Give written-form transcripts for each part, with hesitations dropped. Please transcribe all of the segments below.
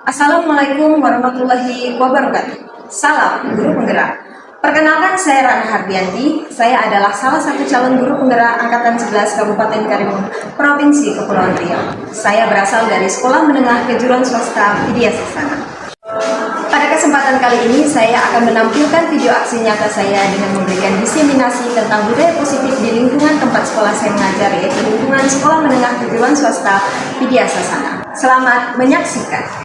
Assalamualaikum warahmatullahi wabarakatuh. Salam Guru Penggerak. Perkenalkan, saya Rana Hardianti. Saya adalah salah satu calon guru penggerak Angkatan 11 Kabupaten Karimun, Provinsi Kepulauan Riau. Saya berasal dari Sekolah Menengah Kejuruan Swasta Widya Sasana. Pada kesempatan kali ini, saya akan menampilkan video aksi nyata saya dengan memberikan diseminasi tentang budaya positif di lingkungan tempat sekolah saya mengajar, yaitu lingkungan Sekolah Menengah Kejuruan Swasta Widya Sasana. Selamat menyaksikan.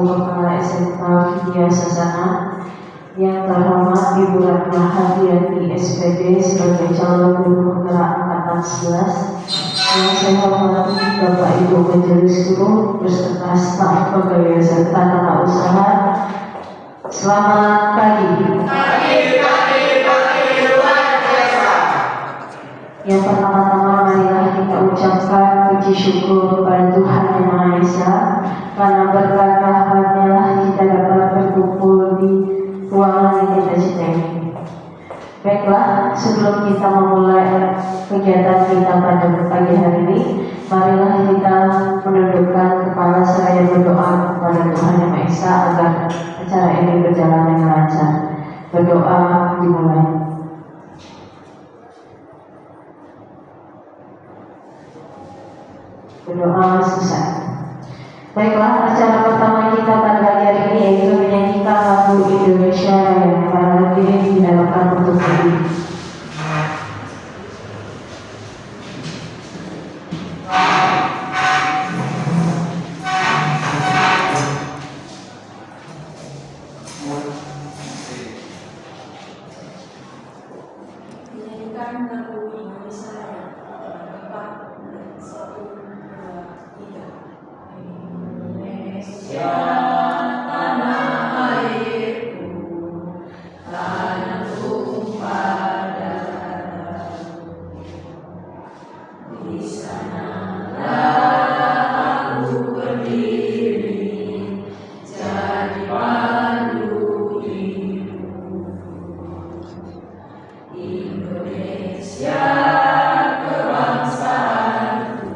Kepala SMK Widya Sasana, yang terhormat Ibu Ratna Hardianti SPD sebagai calon guru penggerak Angkatan 11, yang saya hormati Bapak Ibu Majelis Guru beserta staf pegawai serta tata usaha. Selamat pagi. Yang pertama-tama marilah kita ucapkan puji syukur kepada Tuhan Yang Maha Esa, karena berkat rahmat-Nya kita dapat berkumpul di ruangan yang kita cintai ini. Baiklah, sebelum kita memulai kegiatan kita pada pagi hari ini, marilah kita menundukkan kepala seraya berdoa kepada Tuhan Yang Maha Esa agar acara ini berjalan dengan lancar. Berdoa dimulai. Berdoa selesai. Baiklah, acara pertama kita pada hari ini yaitu menyanyikan lagu Indonesia yang para hadirin diharapkan untuk berdiri. Menyanyikan lagu Indonesia yang keempat, 1, 2, 3. Indonesia tanah airku, tanah tumpah darahku, di sanalah aku berdiri, jadi pandu hidupku. Indonesia kebangsaanku,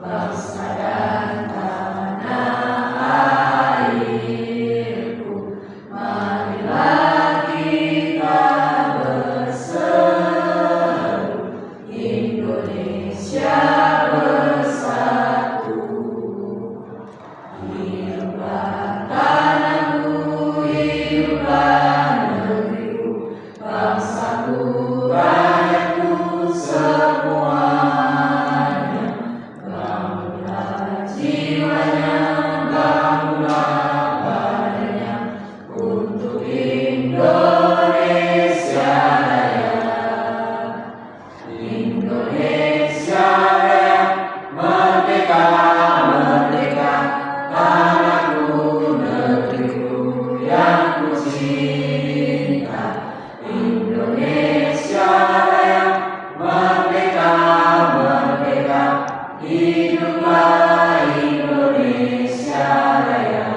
bangsa dan tanah airku, marilah kita berseru, Indonesia bersatu. Hiduplah tanahku, hiduplah negeriku, bangsaku, rakyatku semuanya. Bangunlah jiwanya, bangunlah badannya untuk Indonesia Raya. Indonesia Raya, merdeka, merdeka, tanahku, negeriku yang ku cinta. Indonesia Raya, merdeka, merdeka, hiduplah Indonesia Raya.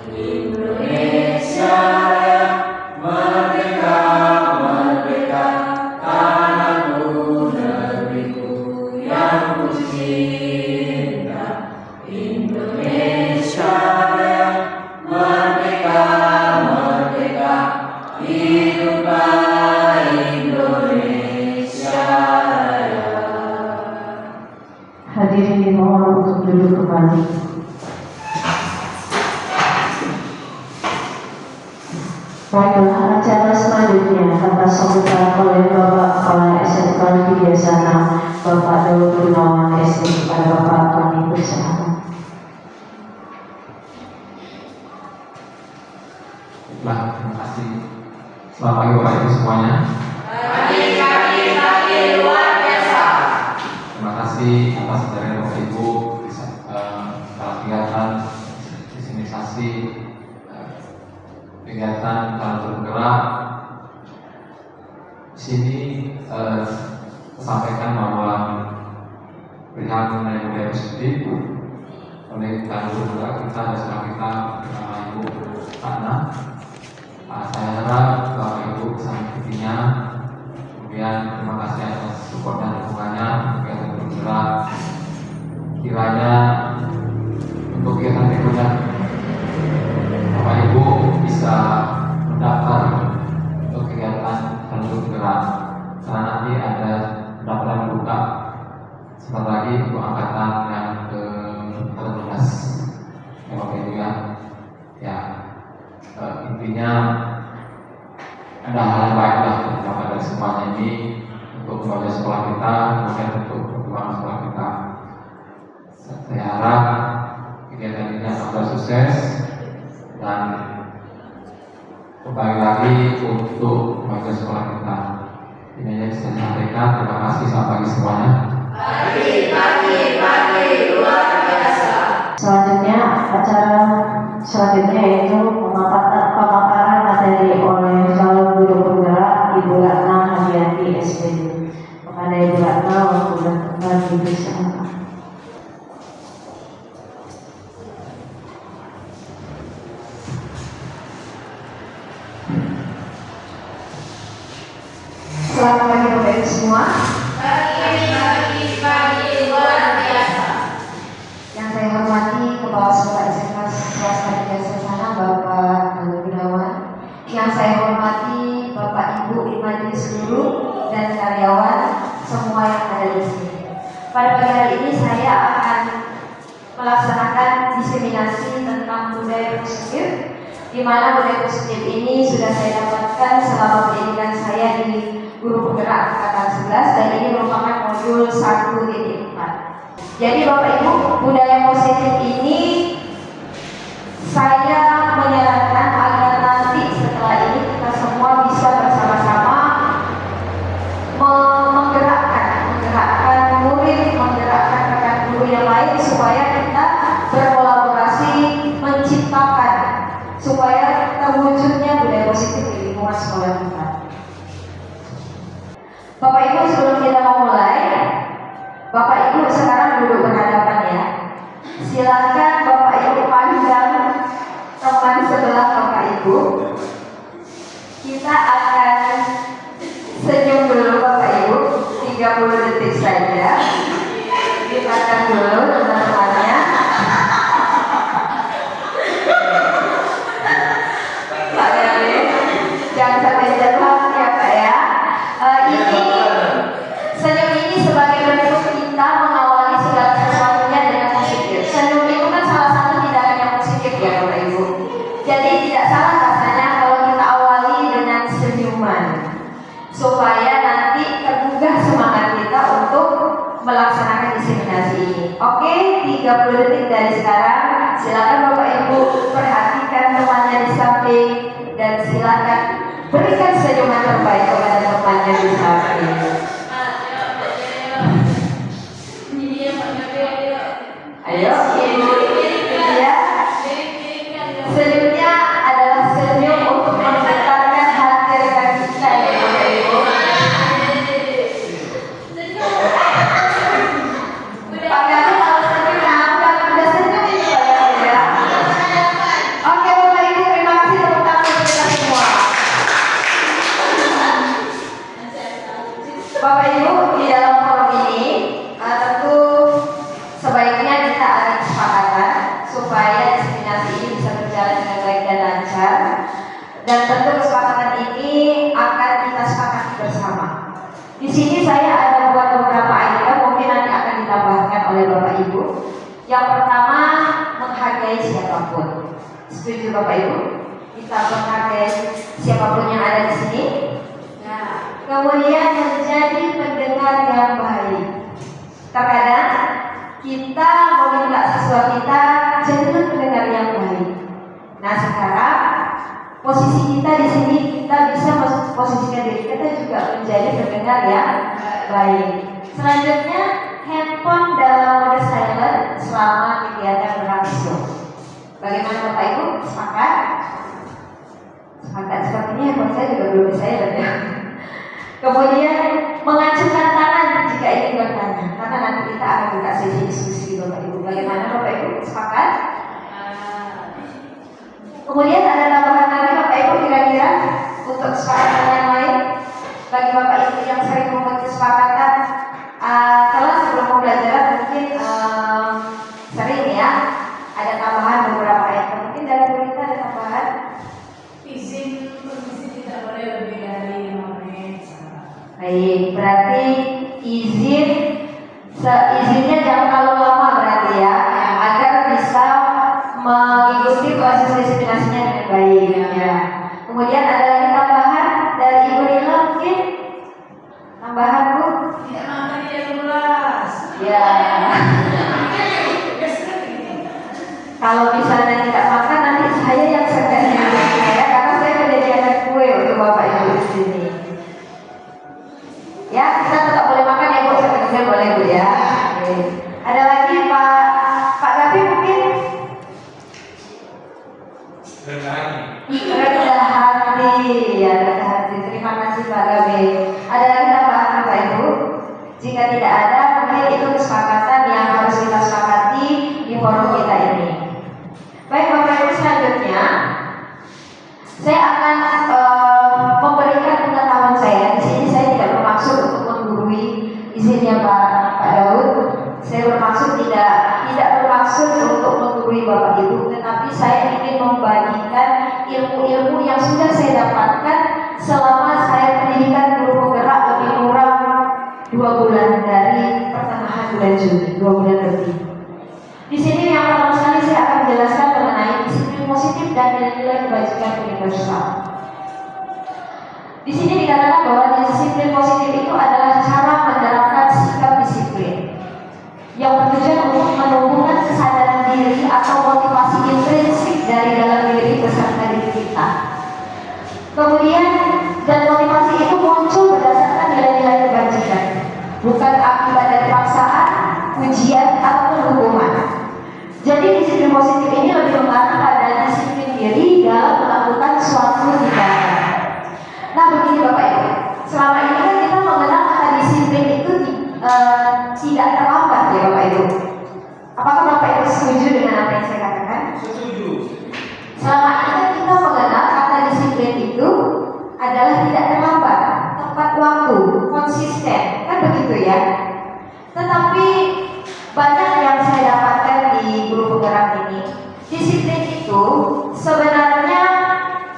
Indonesia Raya, merdeka, merdeka, tanahku, negeriku yang ku cinta. Indonesia Raya, merdeka, merdeka, hiduplah Indonesia Raya. Hadirin dimohon untuk duduk kembali. Baiklah, acara selanjutnya atas sambutan oleh Bapak Kepala SMK Widyasana, Bapak Daud Gunawan SD. Kepada Bapak kami persilakan. Baik, terima kasih. Selamat pagi Bapak Ibu semuanya. Pagi luar biasa. Terima kasih atas dari Bapak Ibu dalam kegiatan sosialisasi kegiatan Jalan Bergerak. Di sini sampaikan bahwa perihal mengenai budaya positif oleh Jalan Bergerak kita ada setelah kita bersama Ibu Ana. Saya harap Bapak Ibu bisa mengikutinya. Kemudian terima kasih atas support dan dukungannya kegiatan Bergerak. Kiranya untuk kegiatan berikutnya Bapak Ibu bisa mendaftar untuk kegiatan Jalur Bergerak, karena nanti ada pendaftaran buka sebentar lagi untuk angkatan yang ke-13 ya Bapak Ibu ya. Intinya ada hal yang baik lah dapat dari semuanya ini untuk keluarga sekolah kita, kemudian untuk perkembangan sekolah kita. Saya harap kegiatan ini akan sukses dan kembali lagi untuk keluarga sekolah kita. Ini yang bisa disampaikan. Terima kasih. Selamat pagi semuanya. Pagi luar biasa. Selanjutnya, acara selanjutnya yaitu pemaparan materi oleh calon guru penggerak Ibu Ratna Hardianti SPD. Kepada Ibu Ratna, waktu dan tempat dipersilakan. Selamat pagi Bapak Ibu semua. Pagi luar biasa. Yang saya hormati Kepala Sekolah SMK Swasta Widyasana Bapak Daud Gunawan. Yang saya hormati Bapak Ibu di majelis guru dan karyawan semua yang ada di sini. Pada pagi hari ini saya akan melaksanakan diseminasi tentang budaya positif, di mana budaya positif ini sudah saya dapatkan selama pendidikan saya di Guru Penggerak Angkatan 11 dan ini merupakan modul 1.4. Jadi Bapak Ibu, budaya positif ini saya menyarankan agar nanti setelah ini kita semua bisa bersama-sama menggerakkan murid, menggerakkan rekan guru yang lain supaya kita berkolaborasi menciptakan supaya terwujudnya budaya positif di lingkungan sekolah kita. Bapak Ibu, sebelum kita memulai, Bapak Ibu sekarang duduk berhadapan ya. Silakan Bapak Ibu pandang teman sebelah Bapak Ibu. Kita akan senyum dulu Bapak Ibu, 30 detik saja. Dipandang dulu teman-temannya. Pak Gale, jangan sampai jatuh ya Pak ya. Ini senyum ini sebagai bentuk kita mengawali segala sesuatunya dengan positif. Senyum itu kan salah satu tindakan yang positif ya Bapak Ibu. Jadi tidak salah rasanya kalau kita awali dengan senyuman supaya nanti tergugah semangat kita untuk melaksanakan diseminasi ini. Oke, 30 detik dari sekarang. Silakan Bapak Ibu perhatikan temannya di samping dan silakan berikan senyuman terbaik kepada temannya di samping. Ayo, Ibu ya. Senyumnya adalah senyum untuk menggetarkan hati rekan kita ya Bapak Ibu. Pak Gani kalau senyum kan udah senyum ini Pak Gani ya. Oke Bapak Ibu, terima kasih tepuk tangan untuk kita semua. Bapak Ibu, di dalam forum ini tentu sebaiknya kita ada kesepakatan Bapak Ibu. Yang pertama, menghargai siapapun. Setuju Bapak Ibu? Kita menghargai siapapun yang ada di sini. Nah, kemudian menjadi pendengar yang baik. Terkadang kita meminta siswa kita jadi pendengar yang baik. Nah, sekarang posisi kita di sini, kita bisa posisikan diri kita juga menjadi pendengar yang baik. Selanjutnya, handphone dalam mode silent selama kegiatan berlangsung. Bagaimana Bapak Ibu? Sepakat? Sepakat. Sepertinya handphone saya juga belum silent ya. Kemudian mengacungkan tangan jika ingin bertanya, karena nanti kita akan buka sesi diskusi Bapak Ibu. Bagaimana Bapak Ibu? Sepakat? Kemudian ada tambahan lagi Bapak Ibu kira-kira untuk kesepakatan yang lain bagi Bapak Ibu yang sering membuat kesepakatan setelah sebelum pembelajaran mungkin sering ya ada tambahan beberapa item. Mungkin dari berita ada tambahan Izin permisi tidak boleh lebih dari 5 menit. baik, berarti izinnya jangan terlalu lama berarti ya, agar bisa mengikuti proses disiplinasinya dengan baik ya. Kemudian ada lagi tambahan dari Ibu Nila mungkin tambahan Bu? Tidak makan yang luas. Ya. Kalau misalnya tidak makan nanti saya yang segan ya, karena saya menyediakan kue untuk Bapak Ibu di sini. Ya, kita tetap boleh makan ya Bu, sebenarnya boleh Bu ya. Oke. Ada lagi Pak Gapi mungkin? Rendah hati, ya rendah hati. Terima kasih Pak Gapi. Ada lagi tambahan Bapak Ibu? Jika tidak ada, mungkin itu kesepakatan yang harus kita sepakati di forum kita ini. Baik Bapak Ibu, selanjutnya saya akan memberikan pengetahuan saya. Di sini saya tidak bermaksud untuk menggurui, izinnya Pak Daud. Saya bermaksud tidak bermaksud untuk menggurui Bapak Ibu, tetapi saya ingin membagikan ilmu-ilmu yang sudah saya dapatkan selama saya pendidikan guru penggerak lebih kurang 2 bulan dari pertengahan bulan Juni, 2 bulan lebih. Di sini yang pertama sekali saya akan menjelaskan mengenai disiplin positif dan nilai-nilai kebajikan universal. Di sini dikatakan bahwa disiplin positif itu adalah cara menerapkan sikap disiplin yang bertujuan untuk menumbuhkan kesadaran diri atau motivasi intrinsik dari dalam diri beserta diri kita. Kemudian dan motivasi itu muncul berdasarkan nilai-nilai kebajikan, bukan akibat dari paksaan, ujian ataupun hukuman. Jadi disiplin positif ini lebih mengarah pada disiplin diri dalam melakukan suatu tindakan. Nah begini Bapak Ibu, selama ini kan kita mengenal kata disiplin itu tidak terlambat ya Bapak Ibu. Apakah Bapak Ibu setuju dengan apa yang saya katakan? Setuju. Selama ini kan kita mengenal kata disiplin itu adalah tidak terlambat, tepat waktu, konsisten, kan begitu ya. Tetapi banyak yang saya dapatkan di guru penggerak ini, disiplin itu sebenarnya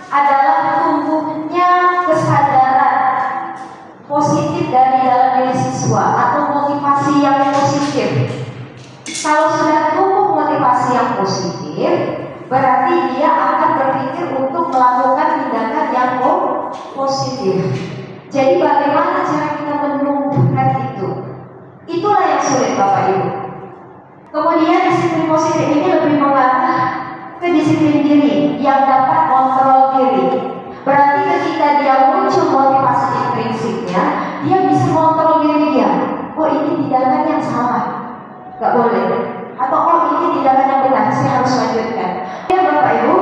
adalah tumbuhnya kesadaran positif dari dalam diri siswa atau motivasi yang positif. Kalau sudah tumbuh motivasi yang positif, berarti dia akan berpikir untuk melakukan tindakan yang positif. Jadi bagaimana cara kita menumbuhkan itu? Itulah yang sulit Bapak Ibu. Kemudian disiplin positif ini lebih mengarah ke disiplin diri yang dapat kontrol diri. Berarti ketika dia muncul motivasi intrinsiknya, dia bisa kontrol diri dia. Oh ini tindakan yang salah, gak boleh. Atau oh ini tindakan yang benar, saya harus lanjutkan. Ya Bapak Ibu,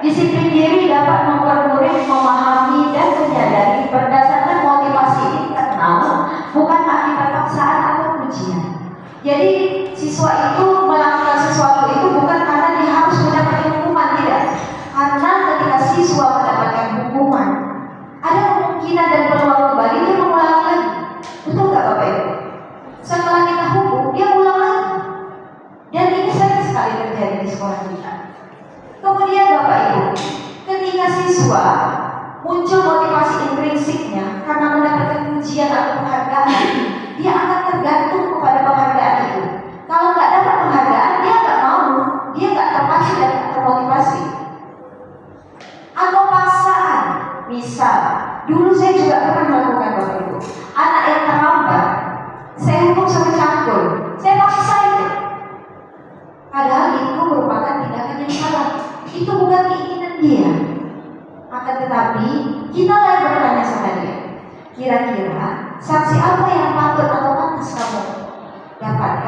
disiplin diri dapat mempermudah memahami dan menyadari berdasarkan motivasi internal, bukan akibat paksaan atau ujian. Jadi siswa itu melakukan sesuatu itu bukan karena dia harus mendapatkan hukuman, tidak. Karena ketika siswa mendapatkan hukuman, ada kemungkinan dan peluang kembali dia mengulangi lagi. Betul nggak Bapak Ibu? Setelah kita hukum, dia ulang lagi. Dan ini sering sekali terjadi di sekolah kita. Kemudian Bapak Ibu, ketika siswa muncul motivasi intrinsiknya karena mendapatkan ujian atau penghargaan, dia akan tergantung kepada penghargaan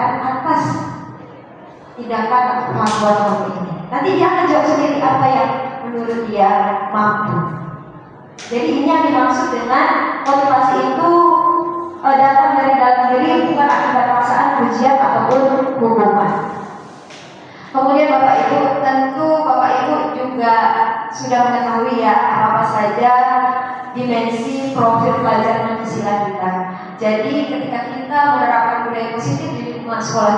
tindakan atas tindakan atau kelakuan kamu ini. Nanti dia akan jawab sendiri apa yang menurut dia mampu. Jadi ini yang dimaksud dengan motivasi itu datang dari dalam diri, bukan akibat paksaan, ujian ataupun hukuman. Kemudian Bapak Ibu, tentu Bapak Ibu juga sudah mengetahui ya apa saja dimensi profil pelajaran Pancasila kita. Jadi ketika kita menerapkan budaya positif di lingkungan sekolah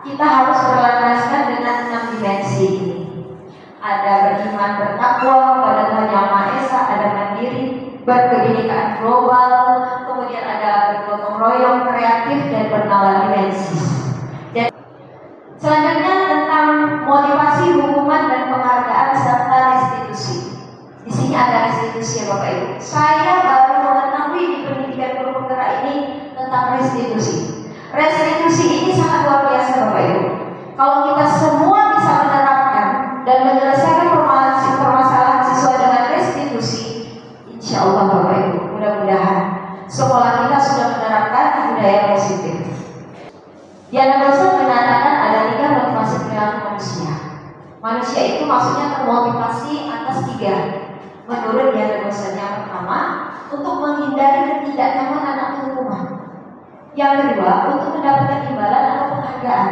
kita harus berlandaskan dengan 6 dimensi ini. Ada beriman bertakwa pada Tuhan Yang Maha Esa, ada mandiri, berkebinekaan global, kemudian ada bergotong royong, kreatif, dan bernalar dimensi. Dan selanjutnya tentang motivasi, hukuman, dan penghargaan serta restitusi. Di sini ada restitusi ya Bapak Ibu. Saya baru mengetahui di pendidikan guru penggerak ini tentang restitusi. Restitusi ini sangat luar biasa Bapak Ibu. Kalau kita semua bisa menerapkan dan menyelesaikan permasalahan sesuai dengan restitusi, insya Allah Bapak Ibu, mudah-mudahan sekolah kita sudah menerapkan budaya positif. Diana Wilson mengatakan ada 3 motivasi perilaku manusia. Manusia itu maksudnya termotivasi atas 3. Menurut Diana Wilson, yang pertama, untuk menghindari ketidaknyamanan atau hukuman. Yang kedua, untuk mendapatkan imbalan atau penghargaan.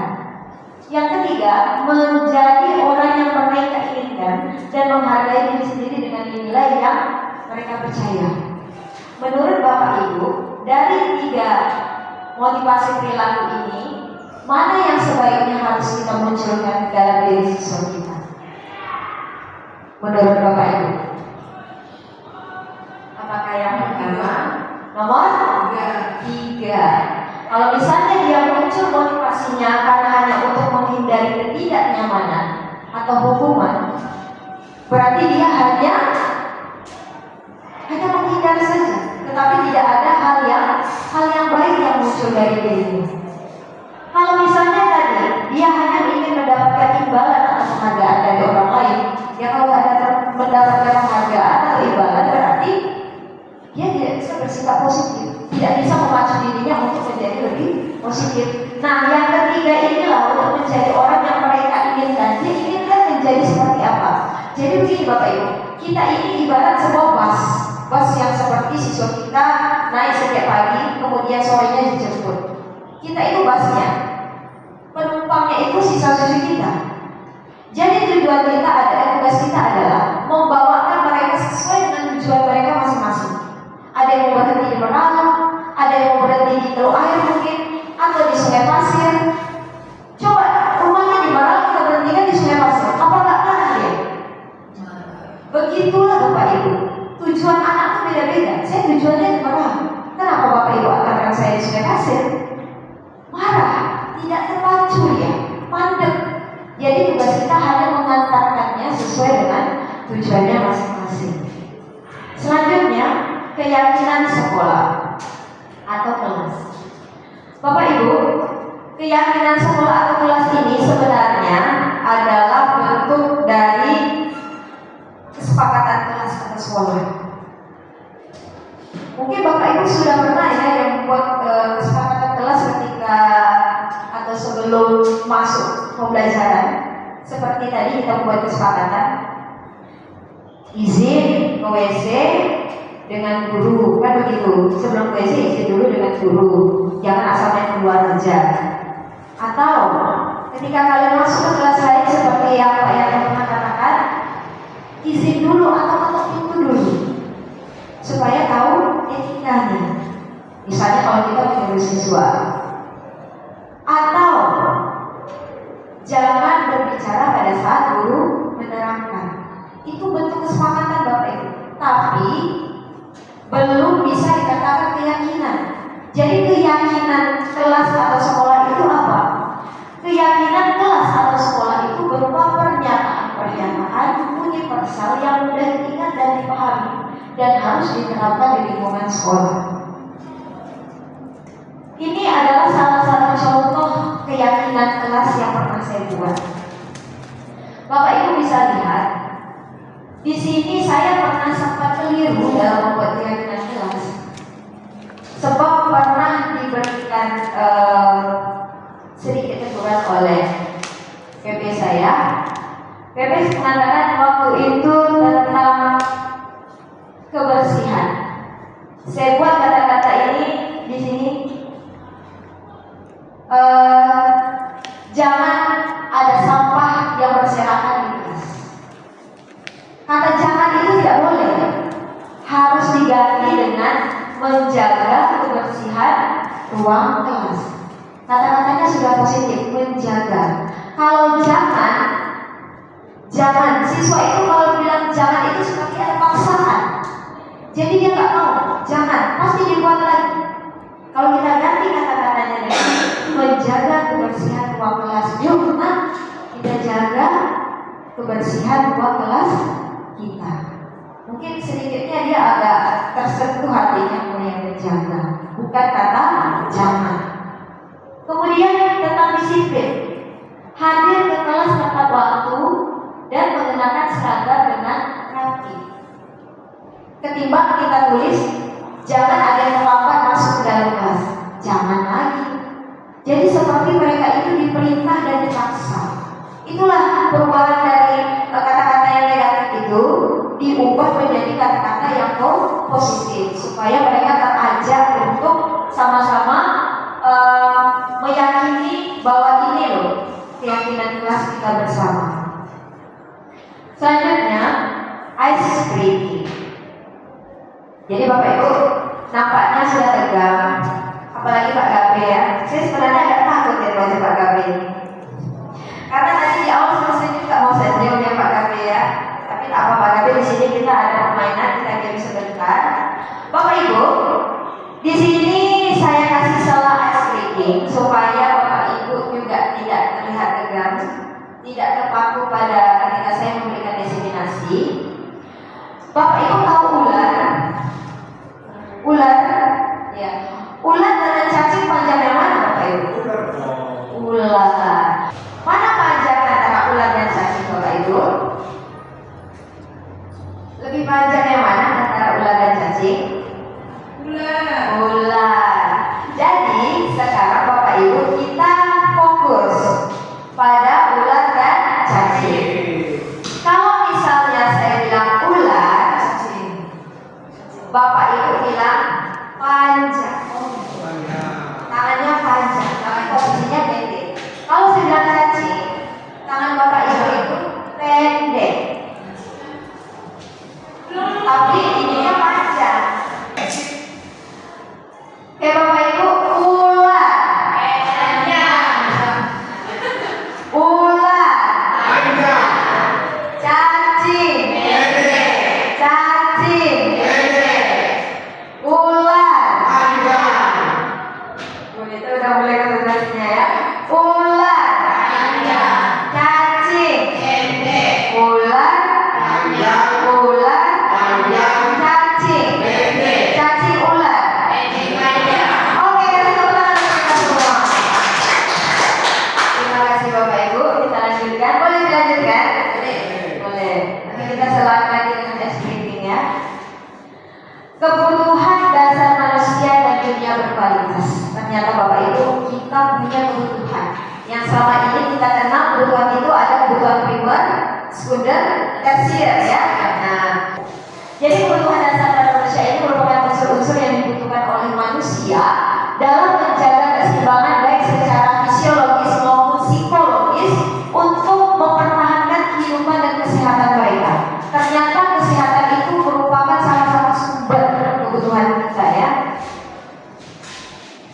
Yang ketiga, menjadi orang yang mereka inginkan dan menghargai diri sendiri dengan nilai yang mereka percaya. Menurut Bapak Ibu, dari 3 motivasi perilaku ini, mana yang sebaiknya harus kita munculkan dalam diri siswa kita? Menurut Bapak Ibu, apakah yang pertama? Nomor 3. Kalau misalnya dia muncul motivasinya karena hanya untuk menghindari ketidaknyamanan atau hukuman, berarti dia hanya menghindar saja, tetapi tidak ada hal yang baik yang muncul dari dirinya. Kalau misalnya tadi dia hanya ingin mendapatkan imbalan atau penghargaan dari orang lain, ya kalau ada mendapatkan penghargaan atau imbalan berarti dia tidak bisa bersikap positif, tidak bisa memacu dirinya untuk menjadi lebih positif. Nah, yang ketiga inilah untuk menjadi orang yang mereka inginkan. Dia inginkan menjadi seperti apa? Jadi begini Bapak Ibu, kita ini ibarat sebuah bus yang seperti siswa kita naik setiap pagi, kemudian sorenya dijemput. Kita itu busnya, penumpangnya itu siswa-siswi kita. Jadi tujuan kita tugas kita adalah membawakan mereka sesuai dengan tujuan mereka masing-masing. Ada yang mau berhenti di Merak, ada yang mau berhenti di Teluk Air mungkin, atau di Sungai Pasir. Coba rumahnya di Merak, kita berhentikan di Sungai Pasir, apa nggak marah dia? Begitulah Bapak Ibu. Tujuan anak itu beda-beda. Saya tujuannya di Merak. Kenapa Bapak Ibu akan saya di Sungai Pasir? Marah, tidak terpacu ya, mandek. Jadi tugas kita hanya mengantarkannya sesuai dengan tujuannya masing-masing. Selanjutnya, keyakinan sekolah atau kelas. Bapak Ibu, keyakinan sekolah atau kelas ini sebenarnya adalah bentuk dari kesepakatan kelas atau sekolah. Mungkin Bapak Ibu sudah pernah ya yang membuat kesepakatan kelas ketika atau sebelum masuk pembelajaran. Seperti tadi kita buat kesepakatan izin ke WC dengan guru, kan begitu. Sebelum ke WC izin dulu dengan guru, jangan asal main keluar aja. Atau ketika kalian masuk ke kelas lain seperti apa yang pernah katakan, izin dulu atau ketok pintu dulu supaya tahu etikanya. Misalnya kalau kita menyuruh siswa, atau jangan berbicara pada saat guru menerangkan. Itu bentuk kesepakatan Bapak Ibu, tapi belum bisa dikatakan keyakinan. Jadi keyakinan kelas atau sekolah itu apa? Keyakinan kelas atau sekolah itu berupa pernyataan universal yang mudah diingat dan dipahami dan harus diterapkan di lingkungan sekolah. Ini adalah salah satu contoh keyakinan kelas yang pernah saya buat. Bapak Ibu bisa lihat, di sini saya pernah sempat keliru dalam membuat keyakinan kelas. Sebab pernah diberikan Jangan ada sampah yang berserakan di kelas. Kata jangan itu tidak boleh, harus diganti dengan menjaga kebersihan ruang kelas. Kata-katanya sudah positif, menjaga. Kalau jangan, siswa itu kalau bilang jangan itu seperti ada paksaan. Jadi dia nggak mau, jangan, pasti dibuat lagi. Kalau kita ganti kata-katanya dengan menjaga kebersihan ruang kelas, yuk kita jaga kebersihan ruang kelas kita. Mungkin sedikitnya dia agak tersentuh hatinya mulai menjaga, bukan kata jangan. Kemudian tentang disiplin, hadir ke kelas tepat waktu dan mengenakan seragam dengan rapi. Ketimbang kita tulis jangan ada yang terlambat masuk ke dalam kelas, jangan lagi. Jadi seperti mereka itu diperintah dan dipaksa. Itulah perubahan dari kata-kata yang negatif itu diubah menjadi kata-kata yang positif, supaya mereka terajak untuk sama-sama meyakini bahwa ini loh keyakinan kelas kita bersama. Selanjutnya, ice breaking. Jadi Bapak Ibu nampaknya sudah tegang, apalagi Pak Gabe ya. Saya sebenarnya agak takut ya dengan Pak Gabe ini, karena tadi di awal selesai juga mau senyum ya Pak Gabe ya. Tapi tak apa Pak Gabe, di sini kita ada permainan, kita game sebentar. Bapak Ibu, di sini saya kasih salah ice breaking supaya Bapak Ibu juga tidak terlihat tegang, tidak terpaku pada ketika saya memberikan desiminasi. Bapak Ibu tahu ular? Ular, ya. Ular dengan cacing panjangnya mana Bapak Ibu? Ular. Mana panjang antara ular dan cacing Bapak Ibu? Lebih panjang yang mana antara ular dan cacing? Ular. Jadi sekarang Bapak Ibu kita fokus pada ular dan cacing. Kalau misalnya saya bilang ular, Bapak Ibu bilang panjang. Tangannya panjang, tapi posisinya pendek. Kalau saya bilang cacing, tangan Bapak Ibu itu pendek, tapi ininya panjang. Oke Bapak Ibu, ular cacing, itu udah mulai konsentrasinya ya. Ular, cacing, ular, cacing ular. Oke, kasih tepuk tangan untuk kita semua. Terima kasih Bapak Ibu. Kita lanjutkan. Boleh dilanjutkan? Boleh. Nanti kita selamat lagi dengan explaining ya. Kebutuhan dasar manusia dan dunia berkualitas. Ternyata Bapak Ibu kita punya kebutuhan yang selama ini kita kenal. Kebutuhan itu ada kebutuhan primer, sekunder, tersier ya. Nah, jadi kebutuhan dasar pada manusia ini merupakan unsur-unsur yang dibutuhkan oleh manusia dalam menjaga keseimbangan baik secara fisiologis maupun psikologis untuk mempertahankan kehidupan dan kesehatan mereka. Ternyata kesehatan itu merupakan salah satu sumber kebutuhan kita ya.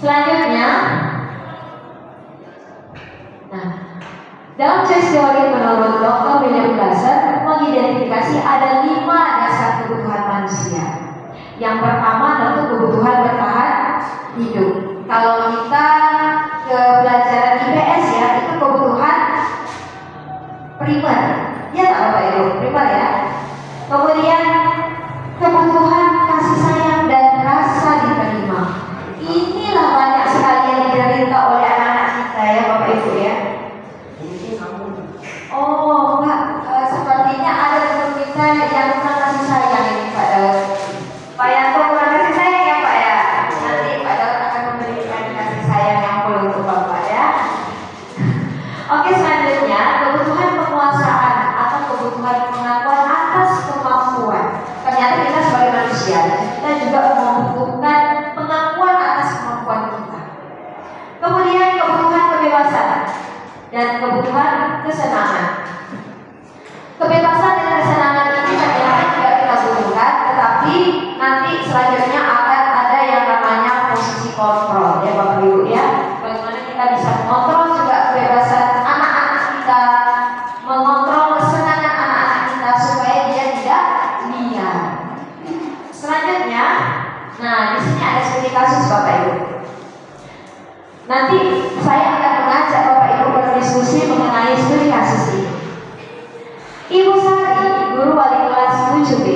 Selanjutnya, nah, dalam choice theory menurut Dr. William Glasser mengidentifikasi ada 5 dasar kebutuhan manusia. Yang pertama tentu kebutuhan bertahan hidup. Kalau kita ke pelajaran IPS ya, itu kebutuhan primer. Ya tak Bapak Ibu, primer ya. Kemudian kebutuhan kasih sayang dan rasa diterima. Inilah banyak sekali yang diderita oleh anak-anak kita ya Bapak Ibu ya. Oh enggak, sepertinya ada teman kita yang kurang kasih sayang ini Pak Daud. Pak Yanto kurang kasih sayang ya Pak ya. Nanti Pak Daud akan memberikan kasih sayang yang full untuk Bapak ya. Oke, selanjutnya kebutuhan penguasaan atau kebutuhan pengakuan atas kemampuan. dan kebutuhan kesenangan. Kebebasan dan kesenangan ini ternyata tidak kita butuhkan, tetapi nanti selanjutnya akan ada yang namanya posisi kontrol ya Bapak Ibu ya. Bagaimana kita bisa mengontrol juga kebebasan anak-anak kita, mengontrol kesenangan anak-anak kita supaya dia tidak liar. Selanjutnya, nah di sini ada studi kasus Bapak Ibu. Nanti saya akan mengajak Bapak Ibu berdiskusi mengenai studi kasus ini. Ibu Sari, guru wali kelas 7B,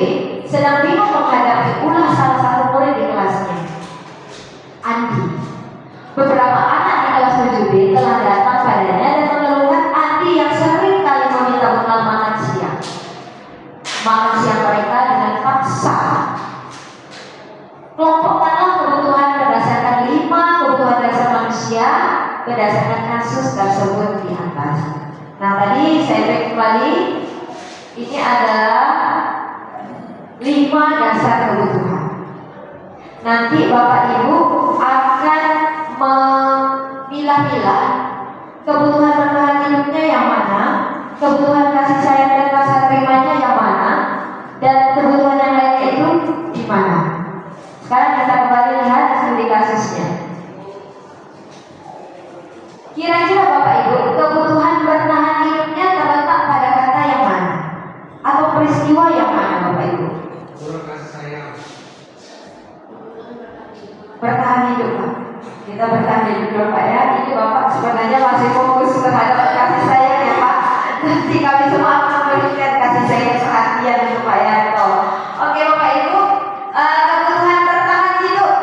sedang bingung menghadapi ulah salah satu murid di kelasnya, Andi. Beberapa anak di kelas 7B telah datang padanya dan mengeluhkan Andi yang sering kali meminta bekal makan siang. Makan siang mereka dengan paksa. Kelompokkanlah kebutuhan berdasarkan 5 kebutuhan dasar manusia berdasarkan kasus tersebut di atas. Nah tadi saya beri kembali, ini adalah 5 dasar kebutuhan. Nanti Bapak Ibu akan memilah-milah kebutuhan bertahan hidupnya yang mana, kebutuhan kasih sayang dan rasa terimanya yang mana, dan kebutuhan yang lainnya itu di mana. Sekarang kita kembali lihat studi kasusnya. Kira-kira Bapak Ibu, kebutuhan bertahan hidupnya terletak pada kata yang mana? Atau peristiwa yang mana Bapak Ibu? Bertahan hidup Pak. Kita bertahan hidup dulu Pak ya. Ini Bapak sebenarnya masih fokus terhadap kasih sayang ya Pak. Nanti kami semua akan memberikan kasih sayang perhatian untuk Pak Yanto. Oke Bapak Ibu, kebutuhan bertahan hidup.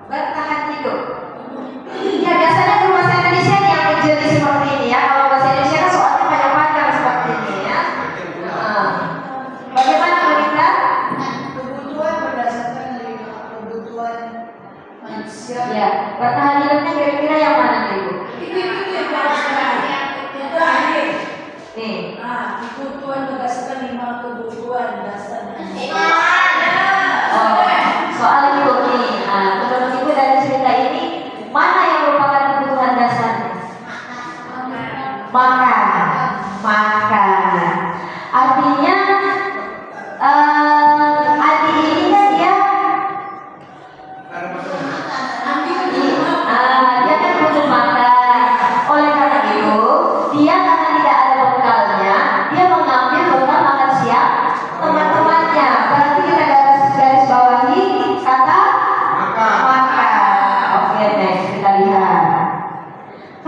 Bertahan hidup. Ya biasanya di bahasa Indonesia yang menjadi seperti ini ya. Kalau bahasa Indonesia kan soalnya panjang-panjang seperti ini ya. Bagaimana kita? Kebutuhan berdasarkan 5 kebutuhan manusia. Ya, bertahan hidupnya kira-kira yang mana Ibu? Itu akhir. Nih. Nah, kebutuhan berdasarkan 5 kebutuhan dasar manusia. Oh, soal itu nih. Nah, menurut Ibu dari cerita ini mana yang merupakan kebutuhan dasarnya? Makan. Makan. Artinya Adi ini kan dia dia kan butuh makan. Oleh karena itu, dia karena tidak ada bekalnya, dia mengambil bekal makan siang teman-temannya. Berarti kita garis bawahi kata makan. Oke, next kita lihat.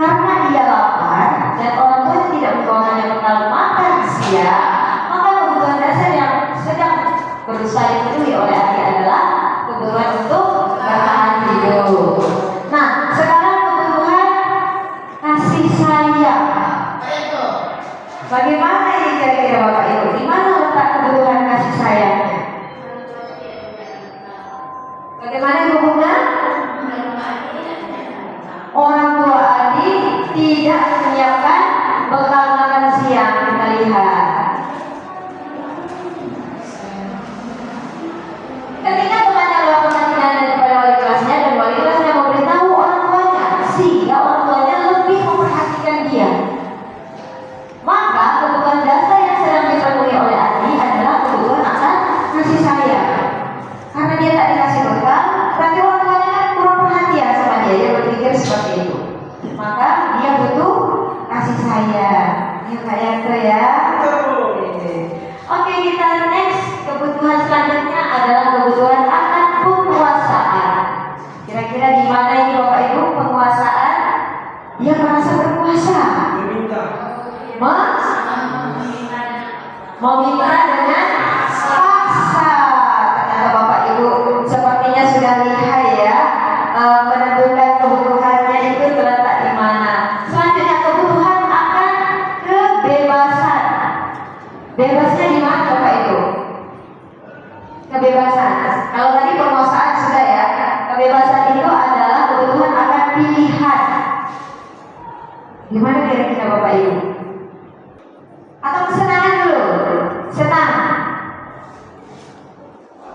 Karena dia lapar dan orang tua tidak membawakannya bekal makan siang, maka kebutuhan dasar yang sedang berusaha dipenuhi oleh Adi adalah kebutuhan untuk bertahan hidup. Nah, sekarang kebutuhan kasih sayang. Bagaimana ini kira-kira Bapak Ibu? Di mana letak kebutuhan kasih sayangnya? Bagaimana Ibu Bunga? Orang tua Adi tidak menyiapkan bekal makan siang. Kita lihat. Ketika temannya melakukan tindakan kepada wali kelasnya dan wali kelasnya memberitahu orang tuanya, sehingga orang tuanya lebih memperhatikan dia. Maka kebutuhan dasar yang sedang dipenuhi oleh Adi adalah kebutuhan akan kasih sayang. Karena dia tak dikasih bekal, berarti orang tuanya kan kurang perhatian sama dia. Dia berpikir seperti itu. Maka dia butuh kasih sayang. Ini kayak itu ya. Oke, kita next. Kebutuhan selanjutnya adalah kebutuhan akan penguasaan. Kira-kira di mana ini Bapak Ibu penguasaan? Dia merasa berkuasa. Meminta dengan paksa. Ternyata Bapak Ibu sepertinya sudah lihai ya, menentukan kebutuhannya itu terletak di mana. Selanjutnya kebutuhan akan kebebasan. Bebasnya di mana Bapak Ibu? Kebebasan. Kalau tadi penguasaan sudah ya. Kebebasan itu adalah kebutuhan akan pilihan. Gimana kira-kira Bapak Ibu? Atau kesenangan dulu? Senang.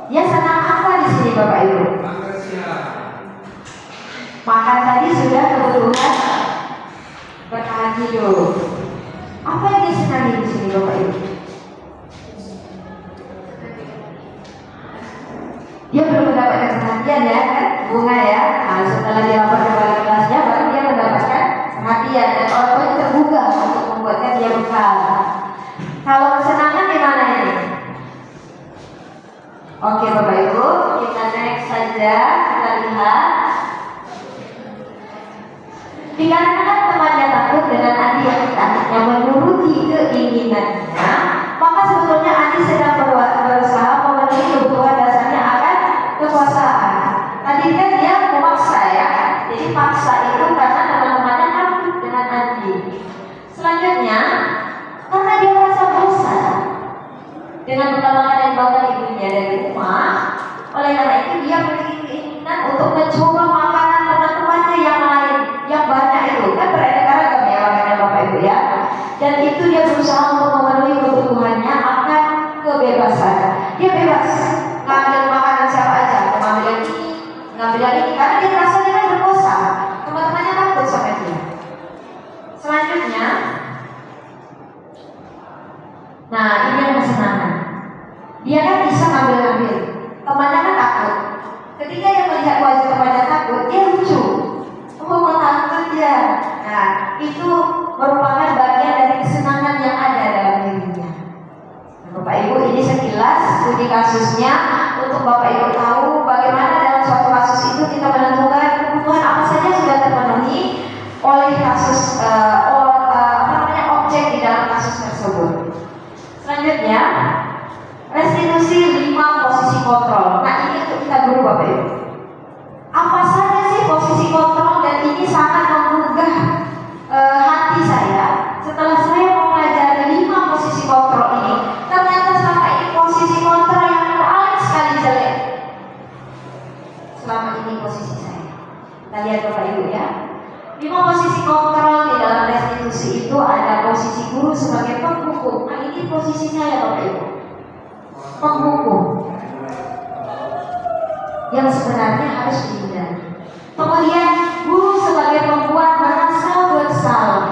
Ya senang apa di sini Bapak Ibu? Makan tadi sudah kebutuhan bertahan hidup. Apa yang dia senangi di sini Bapak Ibu? Dia belum mendapatkan perhatian ya kan, bunga ya. Nah, setelah dia lapor ke wali kelasnya, baru dia mendapatkan perhatian dan orang tua itu terbuka untuk membuatkan dia bekal. Kalau kesenangan di mana ini? Oke Bapak Ibu, kita next saja, kita lihat. Dikarenakan temannya takut dengan Andi yang menuruti keinginannya, maka sebetulnya Andi sedang berusaha memenuhi kebutuhan dasarnya akan kekuasaan. Tadi kan dia memaksa ya, jadi paksa itu karena teman-temannya takut dengan Andi. Selanjutnya, karena dia merasa bosan dengan perkembangan yang dibawa ibunya dari rumah, oleh karena itu dia memiliki keinginan untuk mencoba makanan teman-temannya yang lain, yang banyak itu kan beraneka ragam ya makanan Bapak Ibu ya. Dan itu dia berusaha untuk memenuhi kebutuhannya akan kebebasan. Dia bebas ngambil makanan siapa aja, ngambil yang ini, ngambil yang ini, karena dia merasa dia kan berkuasa. Teman-temannya takut sama dia. Selanjutnya, nah ini yang kesenangan. Dia kan bisa ngambil-ngambil, temannya kan takut. Ketika dia melihat wajah temannya takut, dia lucu. Oh, takut ya. Nah, itu merupakan bagian dari kesenangan yang ada dalam dirinya. Nah, Bapak Ibu, ini sekilas studi kasusnya untuk Bapak Ibu tahu bagaimana dalam suatu kasus itu kita menentukan kebutuhan apa saja sudah terpenuhi oleh kasus objek di dalam kasus tersebut. Selanjutnya, restitusi 5 posisi kontrol. Nah, ini untuk kita guru Bapak Ibu. Apa saja sih posisi kontrol, dan ini sangat menggugah hati saya setelah saya mempelajari 5 posisi kontrol ini. Ternyata selama ini posisi kontrol yang paling sekali jelek selama ini posisi saya. Kita lihat Bapak Ibu ya. 5 posisi kontrol di dalam restitusi itu ada posisi guru sebagai penghukum. Nah, ini posisi saya Bapak Ibu, penghukum yang sebenarnya harus dihindari. Kemudian guru sebagai pembuat merasa bersalah.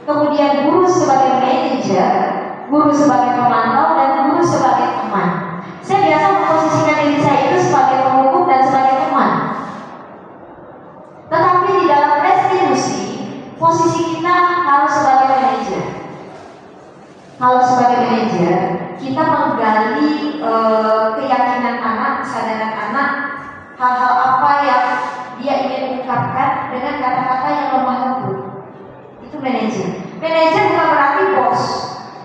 Kemudian guru sebagai manajer, guru sebagai pemantau, dan guru sebagai teman. Saya biasa memposisikan diri saya itu sebagai penghukum dan sebagai teman. Tetapi di dalam restitusi, posisi kita harus sebagai manajer. Kalau sebagai manajer, kita menggali keyakinan anak, kesadaran anak, hal-hal apa yang dia ingin ungkapkan dengan kata-kata yang lemah lembut. Itu manajer. Manajer bukan berarti bos,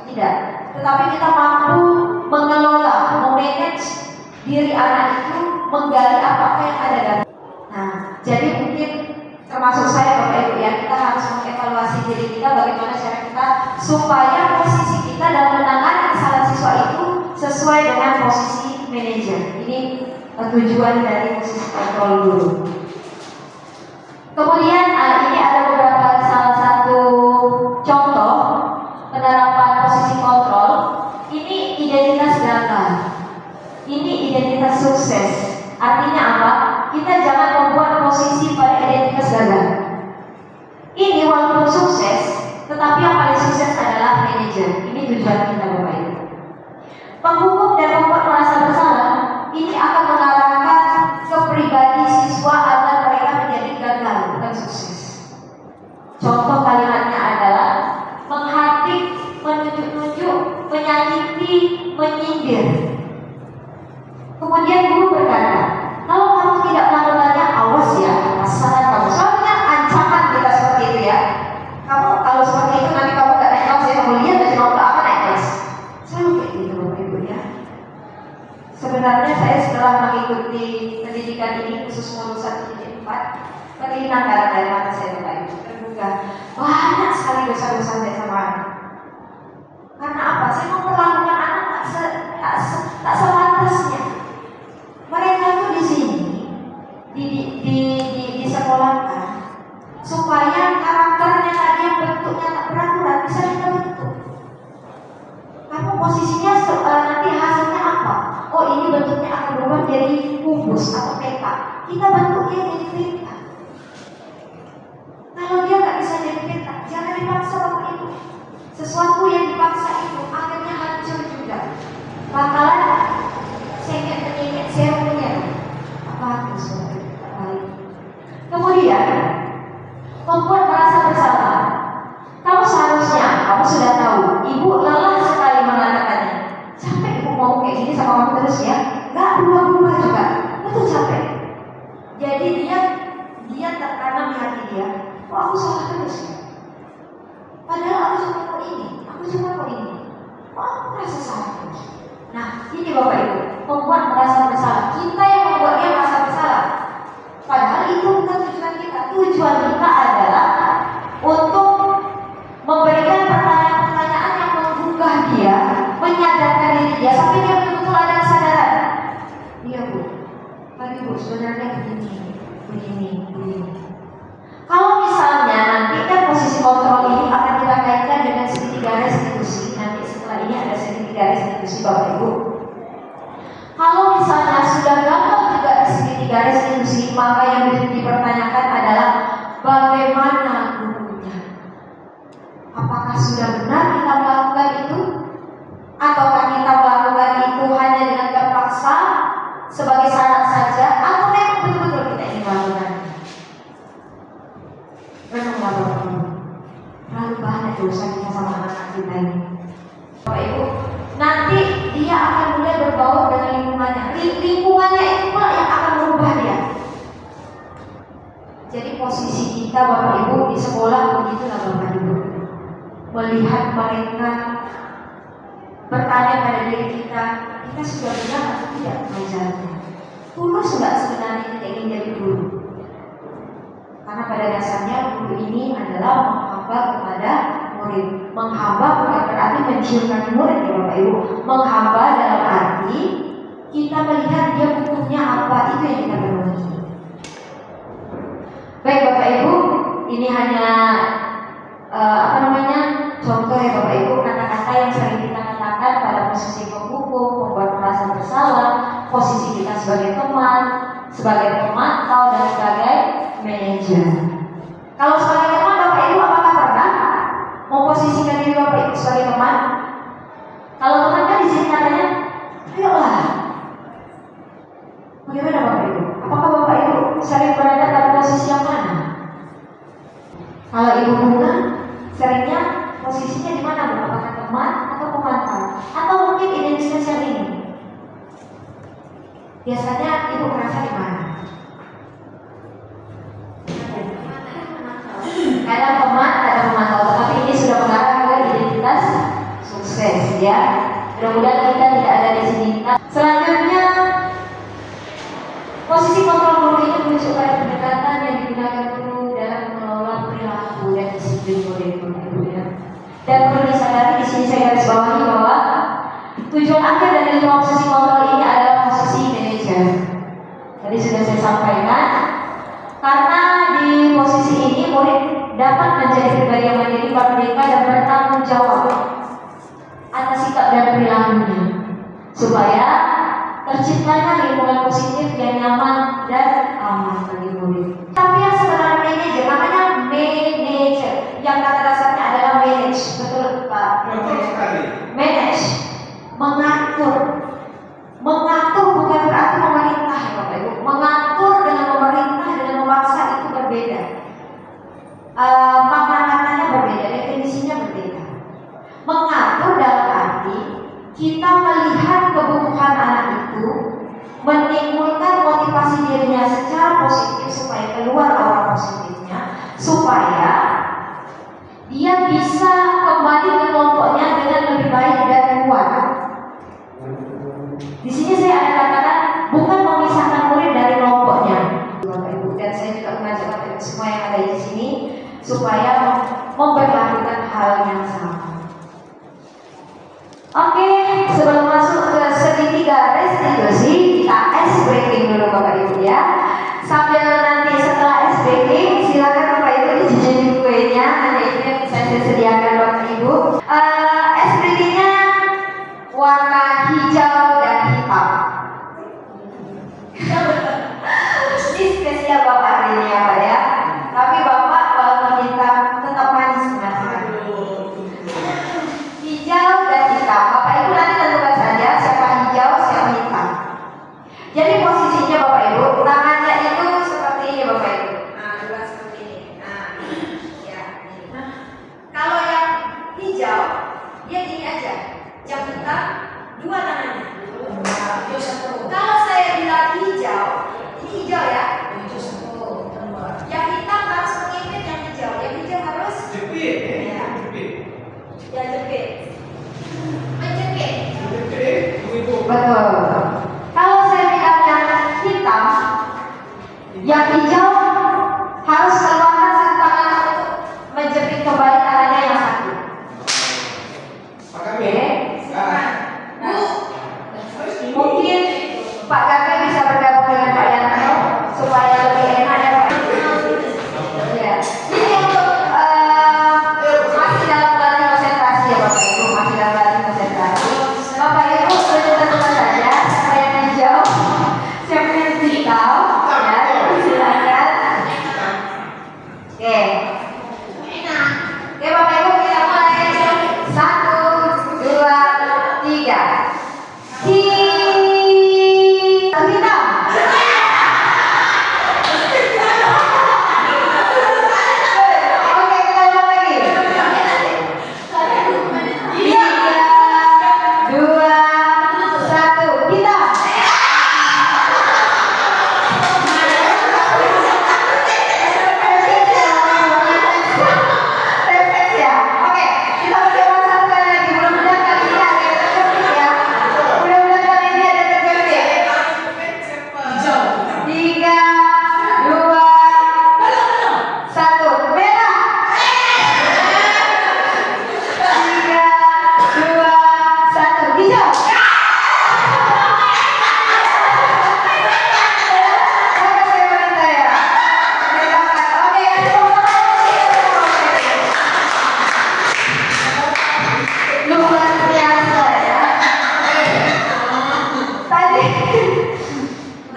tidak. Tetapi kita mampu mengelola, memanage diri anak itu, menggali apa yang ada dalam. Nah, jadi mungkin termasuk saya Bapak Ibu ya, kita harus mengevaluasi diri kita bagaimana cara kita supaya posisi kita dalam menangani kesalahan siswa itu sesuai dengan posisi manajer. Ini tujuan dari posisi kontrol guru. Kemudian ini ada beberapa salah satu contoh penerapan posisi kontrol. Ini identitas gagal, ini identitas sukses. Artinya apa? Kita jangan membuat posisi pada identitas gagal. Ini walaupun sukses, tetapi yang paling sukses adalah manajer. Ini tujuan kita Bapak Ibu. Penghukum dan pembuat merasa bersalah ini akan mengarahkan ke pribadi siswa agar mereka menjadi gagal, bukan sukses. Contoh kalimatnya adalah menghardik, menunjuk-nunjuk, menyakiti, menyindir. Kemudian guru berkata, kalau kamu tidak melakukannya, awas ya, pasangan kamu. Soalnya ancaman kita seperti itu ya. Kamu kalau seperti itu nanti kamu gak naik kelas ya, kamu lihat aja kamu gak akan naik kelas. Selalu kayak gitu Bapak Ibu ya. Sebenarnya saya setelah mengikuti pendidikan ini khusus modul 1.4, berlinang darah dari mata saya Bapak Ibu, terbuka. Banyak sekali dosa-dosa saya sama anak. Karena apa? Saya memperlakukan anak tak sepantasnya. Mereka tuh di sini disekolahkan supaya karakternya tadi yang bentuknya tak beraturan bisa kita bentuk. Kamu posisinya nanti hasilnya apa? Oh, ini bentuknya akan berubah jadi kubus atau peta. Kita bentuk dia jadi peta. Kalau dia nggak bisa jadi peta, jangan dipaksa Bapak Ibu. Sesuatu yang dipaksa itu akhirnya hancur juga. Bakalan sengit-penyengit serumnya. Apa itu baik. Kemudian membuat merasa bersalah. Kamu sudah tahu, ibu lelah sekali mengatakannya. Capek ibu mau kayak gini sama kamu terus ya. Gak berubah-ubah juga. Betul capek. Jadi dia tertanam di hati dia. Kok aku salah terus ya? Padahal aku cuma mau ini. Kok aku merasa salah terus? Nah, ini Bapak Ibu, membuat merasa bersalah. Kita yang membuat dia merasa bersalah. Padahal itu bukan tujuan kita. Tujuan kita adalah untuk memberikan pertanyaan-pertanyaan yang menggugah dia, menyadarkan diri dia sampai dia betul-betul ada kesadaran. Iya Bu, tapi Bu sebenarnya begini. Kalau misalnya nanti kan posisi kontrol ini akan kita kaitkan dengan segitiga restitusi. Nanti setelah ini ada segitiga restitusi Bapak Ibu. Kalau misalnya sudah gagal juga di segitiga restitusi, maka yang dipertanyakan adalah bagaimana gurunya. Apakah sudah benar kita melakukan itu? Ataukah kita melakukan itu hanya dengan terpaksa sebagai syarat saja? Atau memang betul-betul kita ingin melakukan? Renunglah Bapak Ibu. Terlalu banyak dosa kita sama anak-anak kita ini. Bapak Ibu, nanti dia akan mulai berbaur dengan lingkungannya. Lingkungannya itu pula yang akan merubah dia. Jadi posisi kita Bapak Ibu di sekolah begitulah Bapak Ibu. Melihat mereka, bertanya pada diri kita sudah benar atau tidak mengajarnya. Tulus enggak sebenarnya kita ingin jadi guru? Karena pada dasarnya guru ini adalah menghamba kepada murid. Menghamba bukan berarti mencium kaki murid ya Bapak Ibu. Menghamba dalam arti kita melihat dia butuhnya apa, itu yang kita penuhi. Baik Bapak Ibu, ini hanya contoh ya Bapak Ibu, kata-kata yang sering kita katakan pada posisi penghukum, membuat merasa bersalah, posisi kita sebagai teman, sebagai pemantau dan sebagai manajer. Kalau sebagai teman Bapak Ibu apakah pernah memposisikan diri Bapak Ibu sebagai teman? Kalau teman kan di sini katanya, ayolah. Bagaimana Bapak Ibu? Apakah Bapak Ibu sering berada pada posisi yang mana? Kalau Ibu Bunga seringnya posisinya di mana Bu? Apakah teman atau pemantau? Atau mungkin identitas yang ini? Biasanya Ibu merasa di mana? Kadang teman, kadang pemantau. Tetapi ini sudah mengarah ke identitas sukses ya. Mudah-mudahan kita tidak ada di sini. Selanjutnya, posisi kontrol guru ini menunjukkan pendekatan yang digunakan guru dalam mengelola perilaku dan disiplin murid-murid ya. Dan perlu disadari di sini saya garis bawahi bahwa tujuan akhir dari posisi kontrol ini adalah posisi manajer. Tadi sudah saya sampaikan, karena di posisi ini murid dapat menjadi pribadi yang mandiri, merdeka dan bertanggung jawab atas sikap dan perilakunya, supaya terciptanya lingkungan positif yang nyaman dan aman bagi murid. Tapi yang sebenarnya manajer namanya manager, yang kata dasarnya adalah manage, betul Pak? Betul sekali. Manage, mengatur bukan berarti memerintah ya Bapak Ibu. Mengatur dengan memerintah dengan memaksa itu berbeda. Makna katanya berbeda, definisinya berbeda. Mengatur dalam arti kita melihat kebutuhan anak itu, menimbulkan motivasi dirinya secara positif supaya keluar aura positifnya, supaya dia bisa kembali ke kelompoknya dengan lebih baik dan kuat. Di sini saya ada katakan bukan memisahkan murid dari kelompoknya, Bapak Ibu, dan saya juga mengajak Bapak Ibu semua yang ada di sini supaya memperlakukan hal yang sama. Oke, sebelum masuk ke segitiga restitusi, kita ice breaking dulu Bapak Ibu ya. Sambil nanti setelah ice breaking, silakan Bapak Ibu dicicipin kuenya. Nanti itu yang saya sediakan Bapak Ibu. Ice breakingnya warna hijau dan hitam. Ini spesial Bapak hari ini ya Pak ya. Tapi Bapak kalau kita tetap manis, dia gini aja, yang hitam dua tangannya. Hijau satu. Kalau saya bilang hijau, ini hijau ya. Hijau satu. Yang hitam harus mengikuti yang hijau. Yang hijau harus Jepit, ya, jepit. ya jepit, menjepit. Jepit, begitu. Betul. Kalau saya bilang yang hitam, yang hijau harus keluarkan satu tangan untuk menjepit kembali tangannya yang satu. Pak Kami. Oke. Nah, Bu, mungkin Pak Gabe bisa bergabung dengan Pak Yanto supaya lebih enak ya Pak. Ya. Ini untuk masih dalam latih konsentrasi ya Bapak Ibu, masih dalam latih konsentrasi. Bapak Ibu tentukan saja siapa yang hijau, siapa yang hitam, ya silakan. Oke. Oke Bapak Ibu kita mulai 1, 2, 3. Hitam. Oke, kita ulang lagi. 3, 2, 1. Hitam. Refleks ya. Oke, kita berjalan satu kali lagi. Mudah-mudahan kali ini ada yang terjepit ya. Mudah-mudahan kali ini ada yang terjepit. Hijau. 3, 2, 1. Merah. 3, 2, 1. Hijau. Oke, saya wanita ya. Oke, yang luar biasa ya. Tadi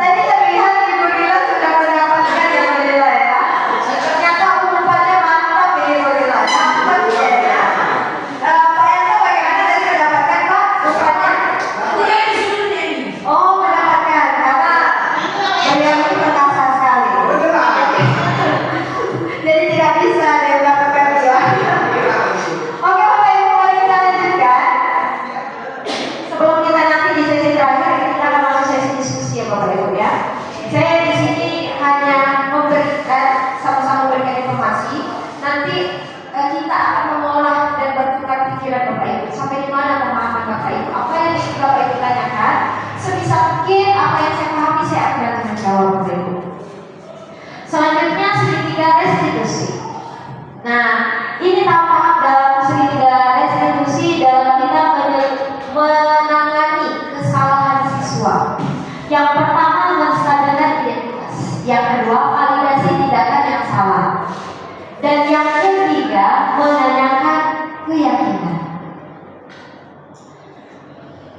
terlihat Ibu Lila sudah mendapatkan yang Ibu Lila ya. Ternyata umpannya mantap ini Ibu Lila. Mantap ya. Pak Yanto bagaimana tadi mendapatkan Pak umpannya? Udah disuruhnya ini. Oh mendapatkan karena beliau ini perkasa sekali. Jadi tidak bisa dia mendapatkan dia. Oke Bapak Ibu mari kita lanjutkan. Sebelum kita nanti di sesi terakhir kita akan masuk sesi diskusi ya Bapak Ibu ya. Saya di sini hanya memberikan sama-sama memberikan informasi. Nanti kita akan mengolah dan bertukar pikiran Bapak Ibu. Sampai di mana pemahaman Bapak Ibu? Apa yang ingin Bapak Ibu tanyakan? Sebisa mungkin apa yang saya pahami saya akan bantu menjawab Bapak Ibu. Selanjutnya segitiga restitusi. Nah, ini tahap dalam segitiga restitusi dalam kita menangani kesalahan siswa. Yang pertama menstabilkan identitas, yang kedua validasi tindakan yang salah, dan yang ketiga menanyakan keyakinan.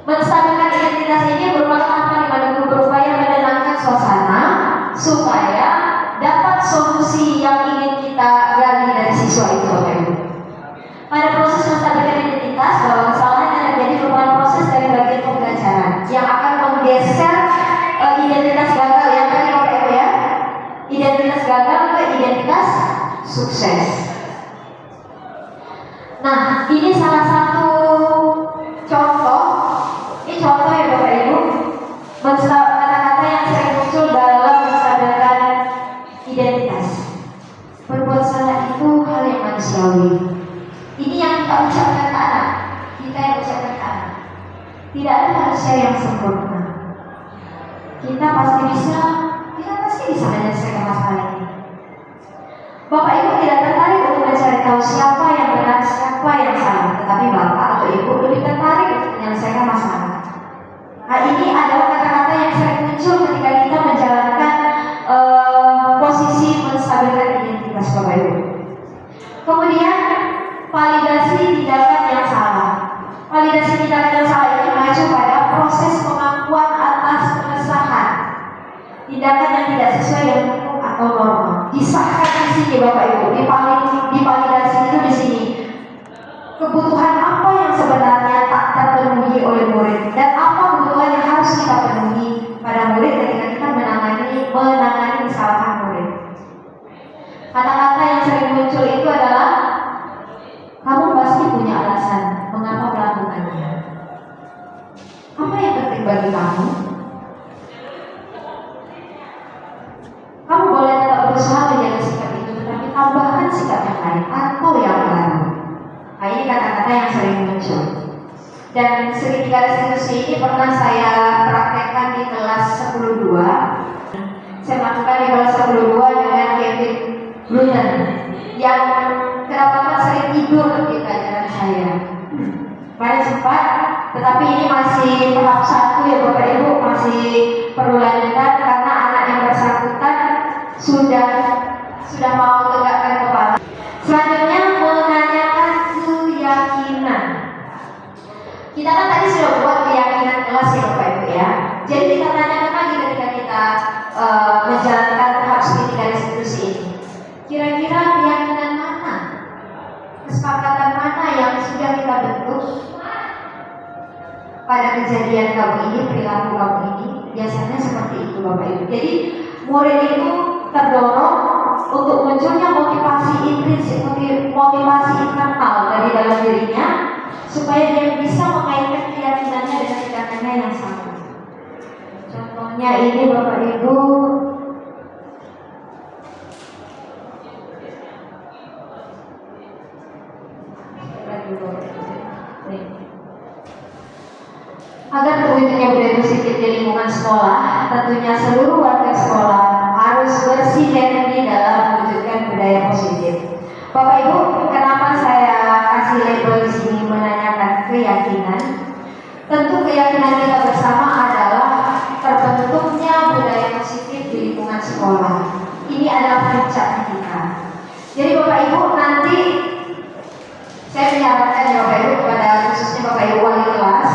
Menstabilkan identitas ini merupakan apa di mana guru berupaya menenangkan suasana supaya dapat solusi yang ingin kita gali dari siswa itu Bapak Ibu. Pada proses menstabilkan identitas bahwa kesalahan yang terjadi merupakan proses dari bagian pembelajaran yang akan menggeser identitas gagal yang tadi Bapak Ibu ya. Identitas gagal ke identitas sukses. Nah, ini salah satu contoh. Ini contoh ya Bapak Ibu. Kata-kata yang sering muncul dalam menstabilkan identitas. Berbuat salah itu hal yang manusiawi. Ini yang kita ucapkan ke anak. Kita yang ucapkan ke anak. Tidak ada manusia yang sempurna. Kita pasti bisa menyelesaikan masalah ini. Bapak Ibu tidak tertarik untuk mencari tahu siapa yang benar, siapa yang salah, tetapi Bapak atau Ibu lebih tertarik untuk menyelesaikan masalah. Nah, ini adalah kata-kata yang sering muncul ketika kita menjalankan posisi menstabilkan identitas Bapak Ibu. Kemudian validasi tindakan yang salah. Validasi tindakan yang salah ini mengacu pada proses pengakuan atas pengesahan tindakan yang tidak sesuai dengan hukum atau norma. Disahkan di sini Bapak Ibu, divalidasi kata-kata yang sering muncul. Dan segitiga restitusi ini pernah saya praktekkan di kelas 10.2. Saya melakukan di kelas 10.2 dengan Kevin Bruner yang kedapatan sering tidur di pelajaran saya. Kemarin sempat, tetapi ini masih tahap 1 ya Bapak Ibu, masih perlu lanjutan karena anak yang bersangkutan sudah mau tegakkan kepala. Selanjutnya menanyakan keyakinan. Kita kan tadi sudah buat keyakinan kelas ya Bapak Ibu ya. Jadi kita tanyakan lagi ketika kita menjalankan tahap segitiga restitusi ini. Kira-kira keyakinan mana, kesepakatan mana yang sudah kita bentuk pada kejadian kamu ini, perilaku kamu ini? Biasanya seperti itu Bapak Ibu. Jadi murid itu terdorong untuk munculnya motivasi intrinsik, motivasi internal dari dalam dirinya, supaya dia bisa mengaitkan keyakinannya dengan tindakannya yang sama. Contohnya ini Bapak Ibu, agar terwujudnya budaya positif di lingkungan sekolah, tentunya seluruh warga sekolah harus bersinergi dalam mewujudkan budaya positif. Bapak Ibu, kenapa saya kasih label di sini menanyakan keyakinan? Tentu keyakinan kita bersama adalah terbentuknya budaya positif di lingkungan sekolah. Ini adalah puncak kita. Jadi Bapak Ibu, nanti saya menyarankan ya Bapak Ibu kepada khususnya Bapak Ibu wali kelas,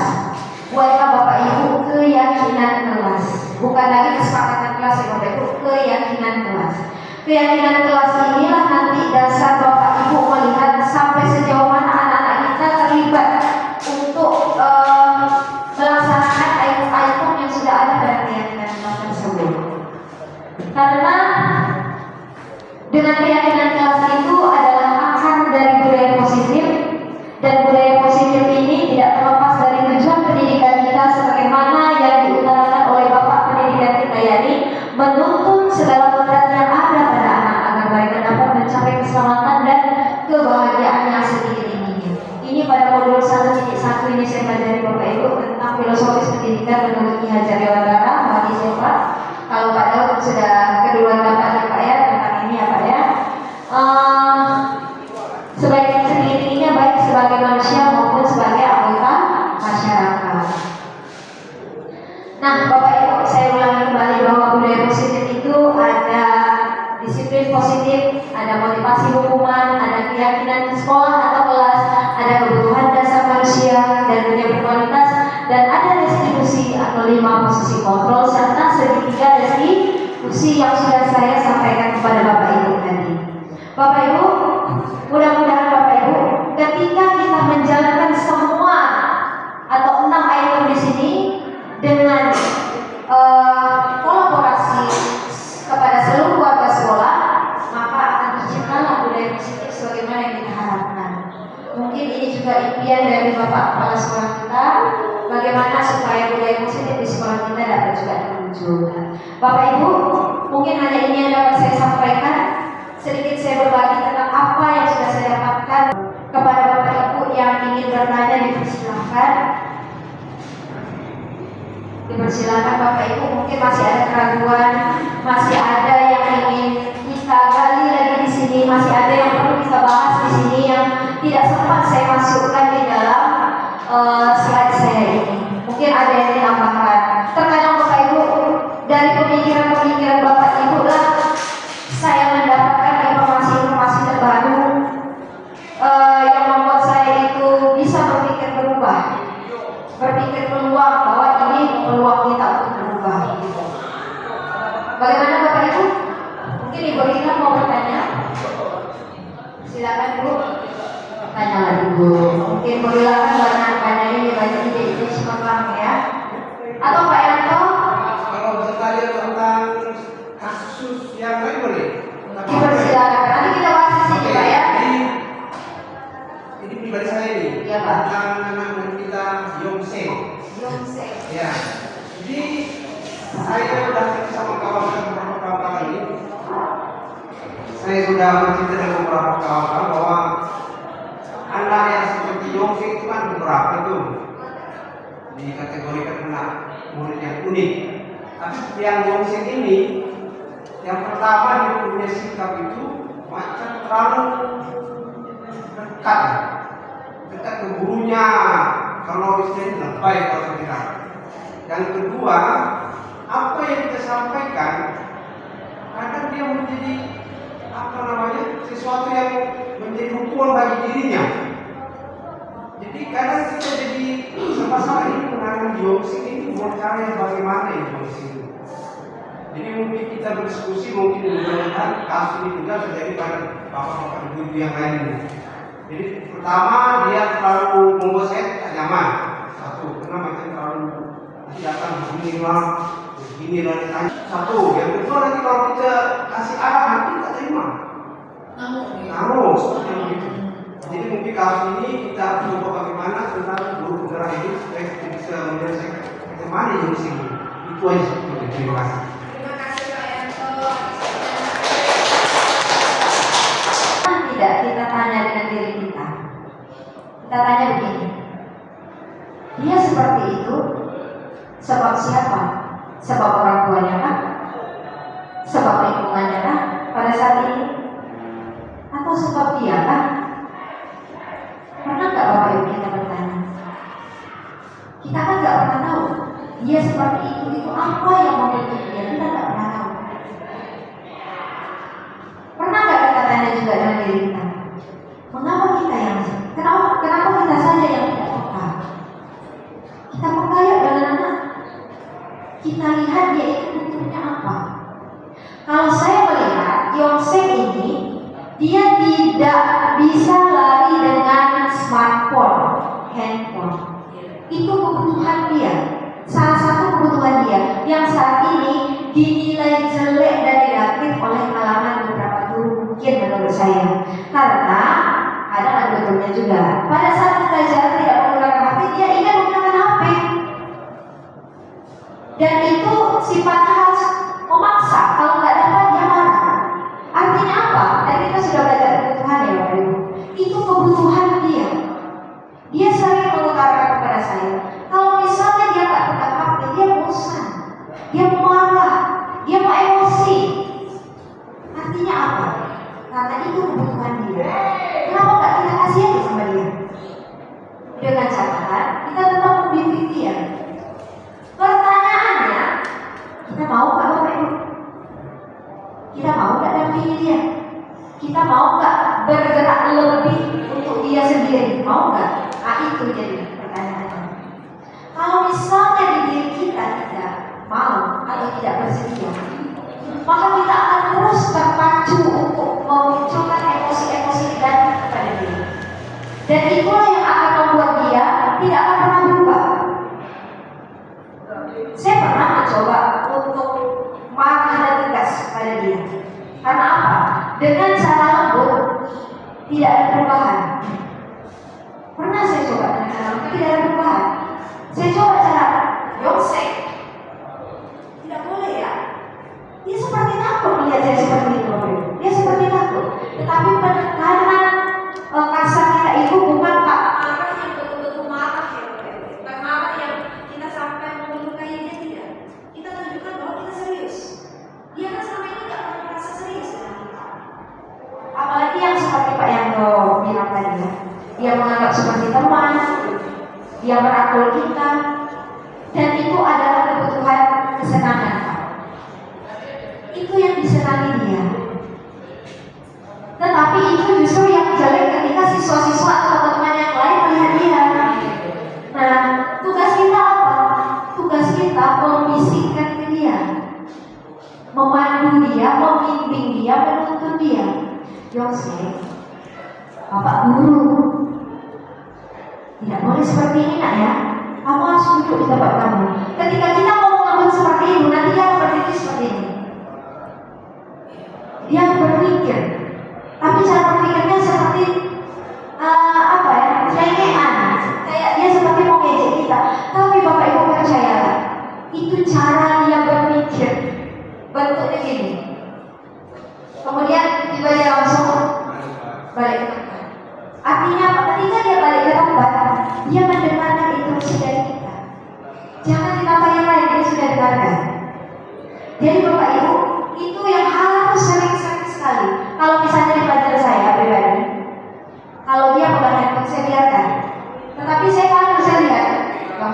buatlah Bapak Ibu keyakinan kelas, bukan lagi kesepakatan kelas ya Bapak Ibu, keyakinan kelas. Keyakinan kelas inilah nanti dasar Bapak Ibu melihat sampai sejauh mana anak-anak kita terlibat untuk melaksanakan item-item yang sudah ada pada keyakinan kelas tersebut. Karena dengan keyakinan kelas itu adalah akar dari budaya positif, dan budaya positif ini tidak terlepas dari tujuan pendidikan kita sebagaimana yang diutarakan oleh Bapak Pendidikan kita, yakni menuntun segala kodrat yang ada pada anak agar mereka dapat mencapai keselamatan dan kebahagiaan yang setinggi-tingginya. Ini pada modul 1.1 ini saya pelajari Bapak Ibu tentang filosofis pendidikan menurut Ki Hajar Dewantara, mahasiswa. Kalau Pak Daud sudah keduluan Bapak ya Pak ya tentang ini ya Pak ya. Sebaik setinggi-tingginya baik sebagai manusia maupun sebagai anggota masyarakat. Nah Bapak Ibu, saya ulangi kembali bahwa budaya positif itu ada disiplin positif, ada motivasi hukuman, ada keyakinan sekolah atau kelas, ada kebutuhan dasar manusia dan dunia berkualitas, dan ada restitusi atau 5 posisi kontrol serta segitiga restitusi yang sudah saya sampaikan kepada Bapak Ibu tadi. Bapak Ibu, mudah-mudahan Bapak Ibu ketika kita menjalankan semua atau 6 item di sini dengan kolaborasi kepada seluruh warga sekolah, maka akan terciptalah budaya positif sebagaimana yang kita harapkan. Mungkin ini juga impian dari Bapak Kepala Sekolah kita, bagaimana supaya budaya positif di sekolah kita dapat juga terwujud. Bapak Ibu, mungkin hanya ini yang dapat saya sampaikan. Sedikit saya berbagi tentang apa yang sudah saya dapatkan. Kepada Bapak Ibu yang ingin bertanya, dipersilakan. Dipersilakan Bapak Ibu, mungkin masih ada keraguan, masih ada yang ingin kita gali lagi di sini, masih ada yang perlu kita bahas di sini yang tidak sempat saya masukkan di dalam slide saya ini. Mungkin ada yang ditambahkan. Terkadang Bapak Ibu, dari pemikiran-pemikiran Bapak Ibu lah saya mendapatkan informasi-informasi terbaru yang membuat saya itu bisa berpikir berubah, berpikir peluang bahwa ini peluang kita untuk berubah. Bagaimana Bapak Ibu? Mungkin Ibu Rina mau bertanya? Silakan Bu, tanya lagi Bu. Mungkin silakan banyak ini banyak ide-ide cemerlang ya. Atau Pak Yanto? Kalau bertanya tentang kasus yang lain boleh. Dipersilakan. Nanti kita bahas di sini Pak ya. Ini pribadi saya ini. Iya Pak. Tentang anak murid kita Yongse. Yongse. Ya. Jadi saya sudah sama kawan-kawan beberapa kawan-kawan ini. Saya sudah bercerita dengan beberapa kawan-kawan bahwa anak yang seperti punya sikap itu macam terlalu dekat ke gurunya, kalau istilahnya lebay kalau saya bilang. Yang kedua, apa yang kita sampaikan kadang dia menjadi sesuatu yang menjadi hukuman bagi dirinya. Jadi kadang kita jadi sama-sama ini mengenai dioksing ini bukan cara yang bagaimana itu. Jadi mungkin kita berdiskusi, mungkin mudah-mudahan kasus ini juga terjadi pada bapak-bapak ibu yang lainnya. Jadi pertama dia terlalu membuat saya tak nyaman. Satu, karena macam terlalu datang begini lah. Satu, yang kedua nanti kalau kita kasih arahan kita tak terima. Ngamuk seperti itu. Jadi mungkin kasus ini kita coba bagaimana tentang guru penggerak ini supaya kita bisa menyelesaikan bagaimana yang di sini. Itu aja sebetulnya. Terima kasih. Terima kasih Pak Yanto. Tidak kita tanya dengan diri kita. Kita tanya begini. Dia seperti itu sebab siapa? Sebab orang tuanya kah? Sebab lingkungannya kah pada saat ini? Atau sebab dia kah? Pernah nggak Bapak Ibu kita bertanya? Kita kan nggak pernah tahu dia seperti itu apa yang membentuk dia, kita nggak pernah tahu. Pernah nggak kita tanya juga dengan diri kita, mengapa kita yang kenapa kita saja yang tidak peka? Kita peka ya dengan anak. Kita lihat dia itu bentuknya apa. Kalau saya melihat Yosef ini, dia tidak bisa lari dengan smartphone, handphone. Itu kebutuhan dia. Salah satu kebutuhan dia yang saat ini dinilai jelek dan negatif oleh kalangan beberapa guru mungkin menurut saya. Karena ada betulnya juga. Pada saat belajar tidak menggunakan HP, dia ingin menggunakan HP. Dan itu sifatnya harus memaksa. Kalau nggak dapat dia marah. Artinya apa? Dan kita sudah belajar kebutuhan ya Bapak Ibu. Itu kebutuhan dia. Dia sering mengutarakan kepada saya, kalau misalnya dia nggak pegang HP, dia bosan, dia marah, dia mau emosi. Artinya apa? Karena itu kebutuhan dia. Kenapa nggak kita kasih aja sama dia? Dengan catatan kita tetap membimbing dia. Pertanyaannya, kita mau nggak Bapak Ibu? Kita mau nggak dampingi dia? Kita mau nggak bergerak lebih untuk dia sendiri? Mau nggak? Nah itu jadi pertanyaannya. Kalau misalnya di diri kita tidak mau atau tidak bersedia, maka kita akan terus terpacu untuk memunculkan emosi-emosi negatif kepada diri. Dan itulah yang akan membuat dia tidak akan pernah berubah. Saya pernah mencoba untuk marah dan tegas pada dia. Karena apa? Dengan cara lembut tidak ada perubahan. Pernah saya coba dengan cara lembut tidak ada perubahan. Saya coba cara Yosef, tidak boleh ya. Dia seperti takut melihat saya seperti itu. Dia seperti takut. Tetapi penekanan kasar kita itu bukan marah yang betul-betul marah ya, bukan marah yang kita sampai melukai dia, tidak. Kita tunjukkan bahwa kita serius. Dia kan selama ini nggak pernah merasa serius dengan kita. Apalagi yang seperti Pak Yanto bilang tadi ya, dia menganggap seperti teman, dia merangkul kita, dan itu adalah kebutuhan kesenangan. Itu yang disenangi dia. Tetapi itu justru yang jelek ketika siswa-siswa atau teman-teman yang lain melihat dia. Nah, tugas kita apa? Tugas kita membisikkan ke dia, memandu dia, membimbing dia, menuntun dia. Yosef, Bapak guru, tidak boleh seperti ini nak ya. Kamu harus duduk di tempat kamu. Ketika kita mau mengambil seperti ini, nanti dia akan berpikir seperti ini. Dia berpikir, tapi cara berpikirnya seperti celengean. Kayak dia seperti mau ngejek kita. Tapi Bapak Ibu percayalah, itu cara dia berpikir. Bentuknya gini. Kemudian tiba dia langsung balik ke tempat. Artinya apa? Ketika dia balik ke tempat, dia mendengarkan instruksi dari kita. Jangan ditambah yang lain, dia sudah dengarkan. Jadi Bapak Ibu, itu yang harus sering-sering sekali Kalau dia pegang handphone saya biarkan. Tetapi saya lihat,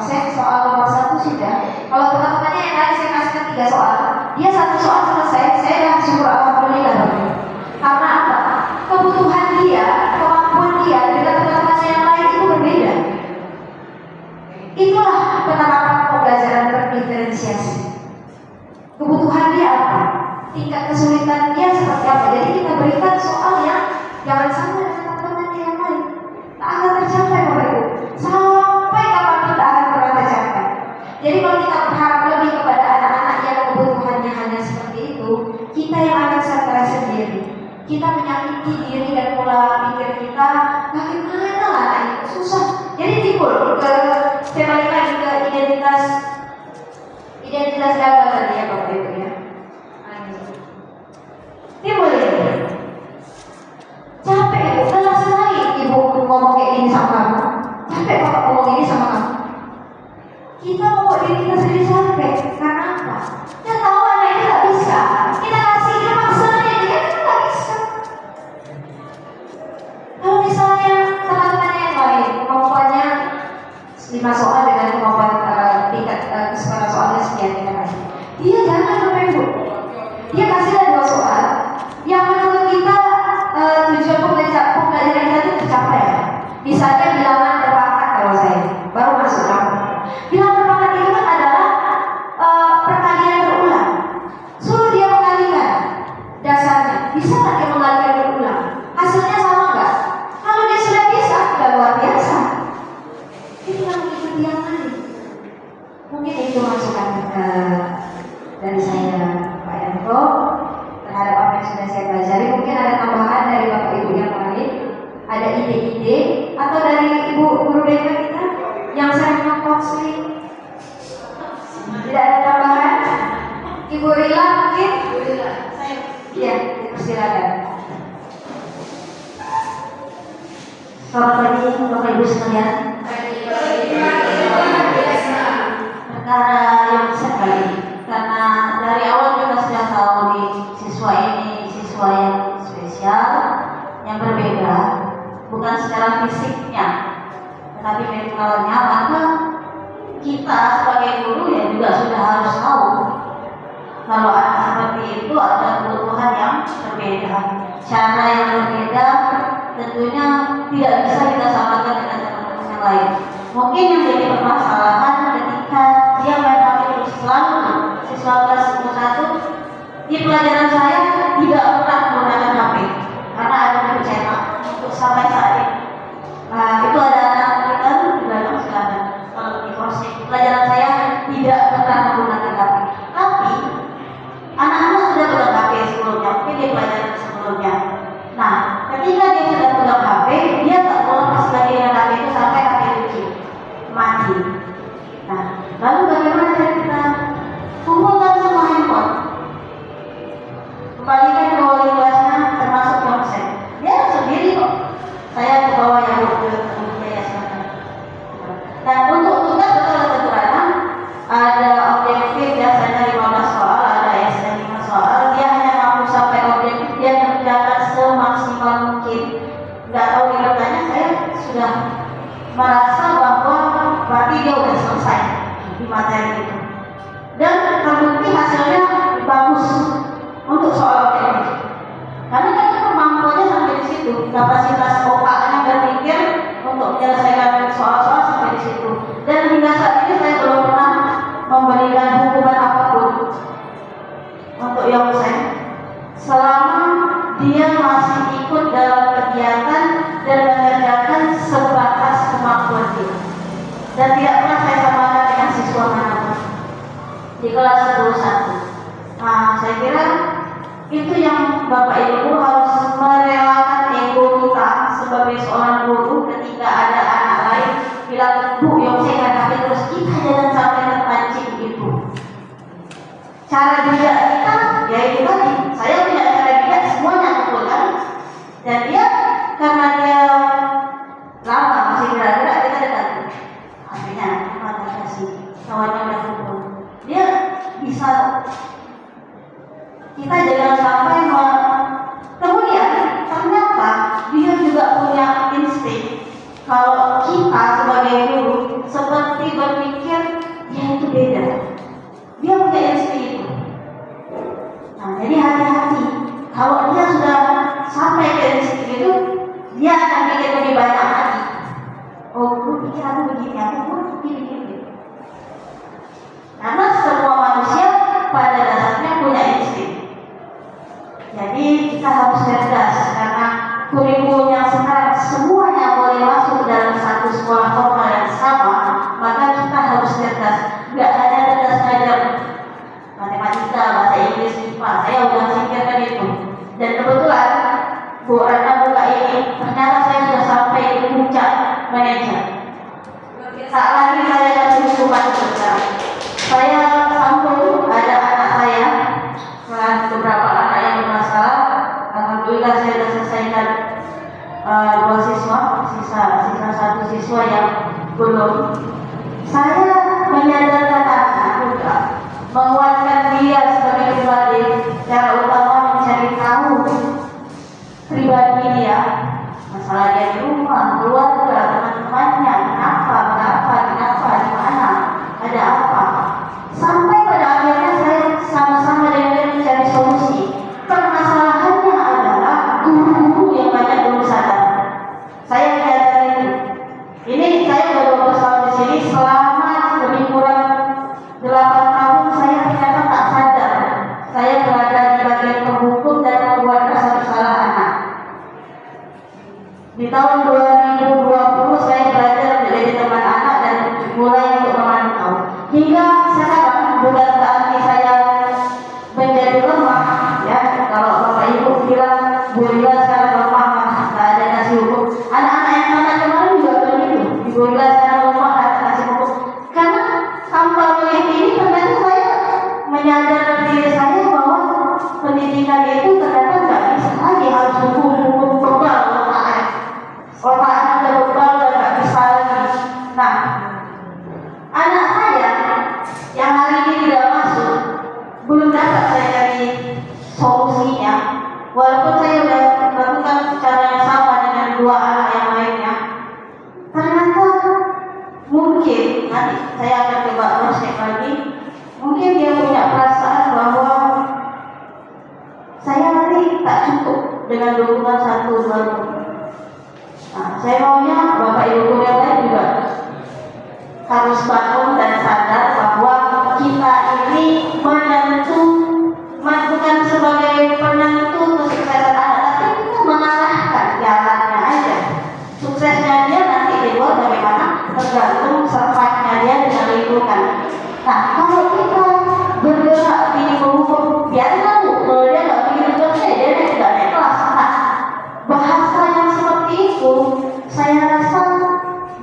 saya soal nomor 1 sudah. Kalau teman-temannya yang lain saya kasihkan 3 soal, dia 1 soal selesai, saya dah syukur alhamdulillah. Karena apa? Kebutuhan dia, kemampuan dia dengan teman-temannya yang lain itu berbeda. Itulah penerapan pembelajaran berdiferensiasi. Kebutuhan dia apa? Tingkat kesulitan dia seperti apa? Jadi kita berikan soal yang jangan sama dengan teman-temannya yang lain. Tak akan tercapai Bapak Ibu. Sampai kapan kita akan pernah tercapai. Jadi kalau kita berharap lebih kepada anak-anak yang kebutuhannya hanya seperti itu, kita yang akan stres sendiri. Kita menyakiti diri dan pola pikir kita, bagaimana lah anak itu susah. Jadi timbul saya balik lagi ke identitas gagal tadi ya Bapak Ibu ya. Timbul ini. Capek Ibu, lelah sekali Ibu ngomong kayak gini sama kamu. Capek Bapak ngomong ini sama kamu. Kita mau diri kita sendiri capek. Karena apa? Kita tahu anak itu tak bisa. Kita kasih dia maksudnya dia kan tak bisa. Kalau misalnya teman-teman yang lain kemampuannya 5 soal dengan kemampuan tingkat kesukaan soalnya sekian kita kasih. Dia jangan Bapak Ibu. Dia kasihlah 2 soal yang menurut kita tujuan pembelajaran kita itu tercapai. Misalnya bilangan berpangkat kalau saya baru masuk kamu. Bilangan berpangkat itu kan adalah perkalian berulang. Suruh dia mengalikan dasarnya. Bisa nggak dia mengalikan berulang? Hasilnya sama nggak? Kalau dia sudah bisa, sudah luar biasa. Itu yang mengikuti yang lain. Mungkin itu masukan dari saya Pak Yanto terhadap apa yang sudah saya pelajari. Mungkin ada tambahan dari Bapak Ibu yang lain, ada ide-ide atau dari Ibu guru BK kita yang sering meng-counseling. Tidak ada tambahan? Ibu Rila mungkin? Iya, silakan. Selamat pagi Bapak Ibu sekalian. Perkara yang sekali, karena dari awal kita sudah tahu di siswa ini siswa yang spesial, yang berbeda, bukan secara fisiknya, tetapi mentalnya. Maka kita sebagai guru ya juga sudah harus tahu kalau anak seperti itu ada kebutuhan yang berbeda, cara yang berbeda, tentunya tidak bisa kita samakan dengan teman-teman yang lain. Mungkin yang jadi permasalahan ketika dia main HP terus selalu. Siswa kelas 1 di pelajaran saya tidak pernah menggunakan HP karena ada bercetak untuk sampai saat ini. Itu ada anak kita di dalam sekarang. Kalau di kursi pelajaran saya tidak pernah menggunakan HP. Tapi anak-anak sudah pegang HP sebelumnya, mungkin di pelajaran sebelumnya. Nah, ketika dia sudah pegang HP, dia tak mau lepas lagi dengan HP itu sampai HP itu mati. Nah, lalu bagaimana cara kita kumpulkan semua handphone, kembalikan ke wali kelasnya termasuk dosen. Dia sendiri kok. Saya ke bawah yang ke yayasan. Dan untuk tugas betul terkurang, ada objektif biasanya 15 soal, ada SN 5 soal. Dia hanya mampu sampai objektif, dia kerjakan semaksimal mungkin. Nggak tahu dia bertanya, saya sudah merasa bahwa berarti dia sudah selesai di materi itu. Dan terbukti hasilnya bagus untuk soal objektif. Karena kan kemampuannya sampai di situ, kapasitas otaknya berpikir untuk menyelesaikan soal-soal sampai di situ. Dan hingga saat ini saya belum pernah memberikan hukuman apapun untuk Yongsen selama dia masih ikut dalam kegiatan dan mengerjakan sebatas kemampuan dia. Dan tidak pernah saya samakan dengan siswa manapun di kelas 11. Nah, saya kira itu yang Bapak Ibu harus merelakan ego kita sebagai seorang guru ketika ada anak lain bilang, Bu, Yongsen kan tapi terus kita jangan sampai terpancing itu. Cara didik kita, ya itu tadi, saya punya cara didik semuanya betul kan? Dan dia karena dia lama masih gerak-gerak, kita dekat. Akhirnya mata kasih kawannya udah kumpul. Dia bisa. Kita jangan sampai sebagai guru seperti berpikir dia itu beda. Dia punya insting itu. Nah, jadi hati-hati. Kalau dia sudah sampai ke insting itu, dia akan pikir lebih banyak lagi. Oh, guru pikir aku begini, aku pun begini. Karena semua manusia pada dasarnya punya insting. Jadi kita harus cerdas karena kurikulum yang sekarang semuanya boleh masuk dalam satu sekolah formal yang sama, maka kita harus cerdas. Tidak hanya cerdas belajar matematika, bahasa Inggris, IPA. Saya udah singkirkan itu. Dan kebetulan Bu Ratna buka ini, ternyata saya sudah sampai di puncak manajer. Tak lagi saya kasih hukuman besar. Saya sambung ada anak saya, beberapa anak yang bermasalah. Alhamdulillah saya sudah selesaikan 2 siswa, sisa 1 siswa yang belum. Saya menyadarkan anak juga, menguatkan dia sebagai pribadi, cara utama mencari tahu pribadi dia, masalah dia di rumah, keluarga, teman-temannya, kenapa, di mana, ada apa. Sampai pada akhirnya saya sama-sama dengan dia mencari solusi. Permasalahannya adalah guru-guru yang banyak belum sadar. Saya menyadari itu. Ini saya sudah 12 tahun di sini, selama lebih kurang 8 tahun saya ternyata tak sadar. Saya berada di bagian penghukum dan membuat kesalahan anak. Di tahun 2020 saya belajar menjadi teman anak dan mulai untuk memantau. Hingga sekarang bukan berarti saya menjadi lemah, ya. Kalau Bapak Ibu bilang Bu Lila sekarang lemah, tidak ada kasih hukum. Anak-anak yang anak kemarin juga begitu. Bu Lila sekarang lemah, ada kasih hukum. Karena tanpa melihat ini ternyata saya menyadar diri saya bahwa pendidikan itu ternyata tidak bisa lagi harus hukum verbal otak. Otak sudah verbal dan tidak bisa lagi. Nah, anak saya yang hari ini tidak masuk, belum dapat saya cari solusinya. Walaupun saya sudah melakukan cara yang sama dengan 2 anak yang lainnya, ternyata mungkin nanti saya akan coba cross check lagi. Mungkin dia punya perasaan bahwa saya nanti tak cukup dengan dukungan 1 baru. Nah, saya maunya Bapak Ibu guru yang lain juga harus bangun dan sadar bahwa kita ini bukan sebagai penentu kesuksesan anak, tapi kita mengarahkan jalannya aja. Suksesnya dia nanti di luar bagaimana tergantung serpatnya dia dengan lingkungan. Nah, kalau kita bergerak di hukum, biar tahu kalau dia nggak begitu kerja, dia tidak naik kelas. Nah, bahasa yang seperti itu, saya rasa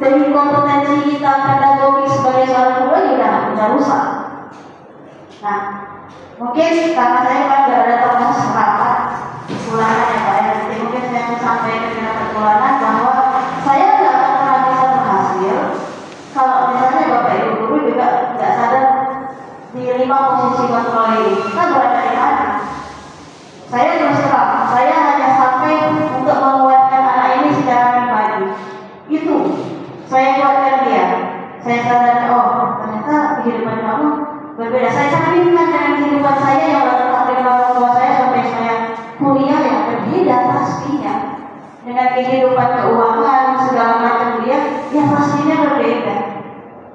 dari kompetensi kita pedagogik sebagai seorang guru sudah rusak. Nah, mungkin karena saya kan tidak ada tokoh serapat bulanan ya Pak, jadi mungkin saya akan sampaikan dengan bulanan bahwa saya tidak akan pernah bisa berhasil kalau misalnya Bapak Ibu guru juga tidak sadar di 5 posisi kontrol ini kita berada di mana. Saya terus terang, saya hanya sampai untuk menguatkan anak ini secara pribadi. Itu saya kuatkan dia. Saya sadar, oh ternyata kehidupan kamu berbeda. Saya sandingkan dengan kehidupan saya yang bertemu dengan orang tua saya sampai saya kuliah yang berbeda pastinya. Dengan kehidupan keuangan segala macam dia, ya pastinya berbeda.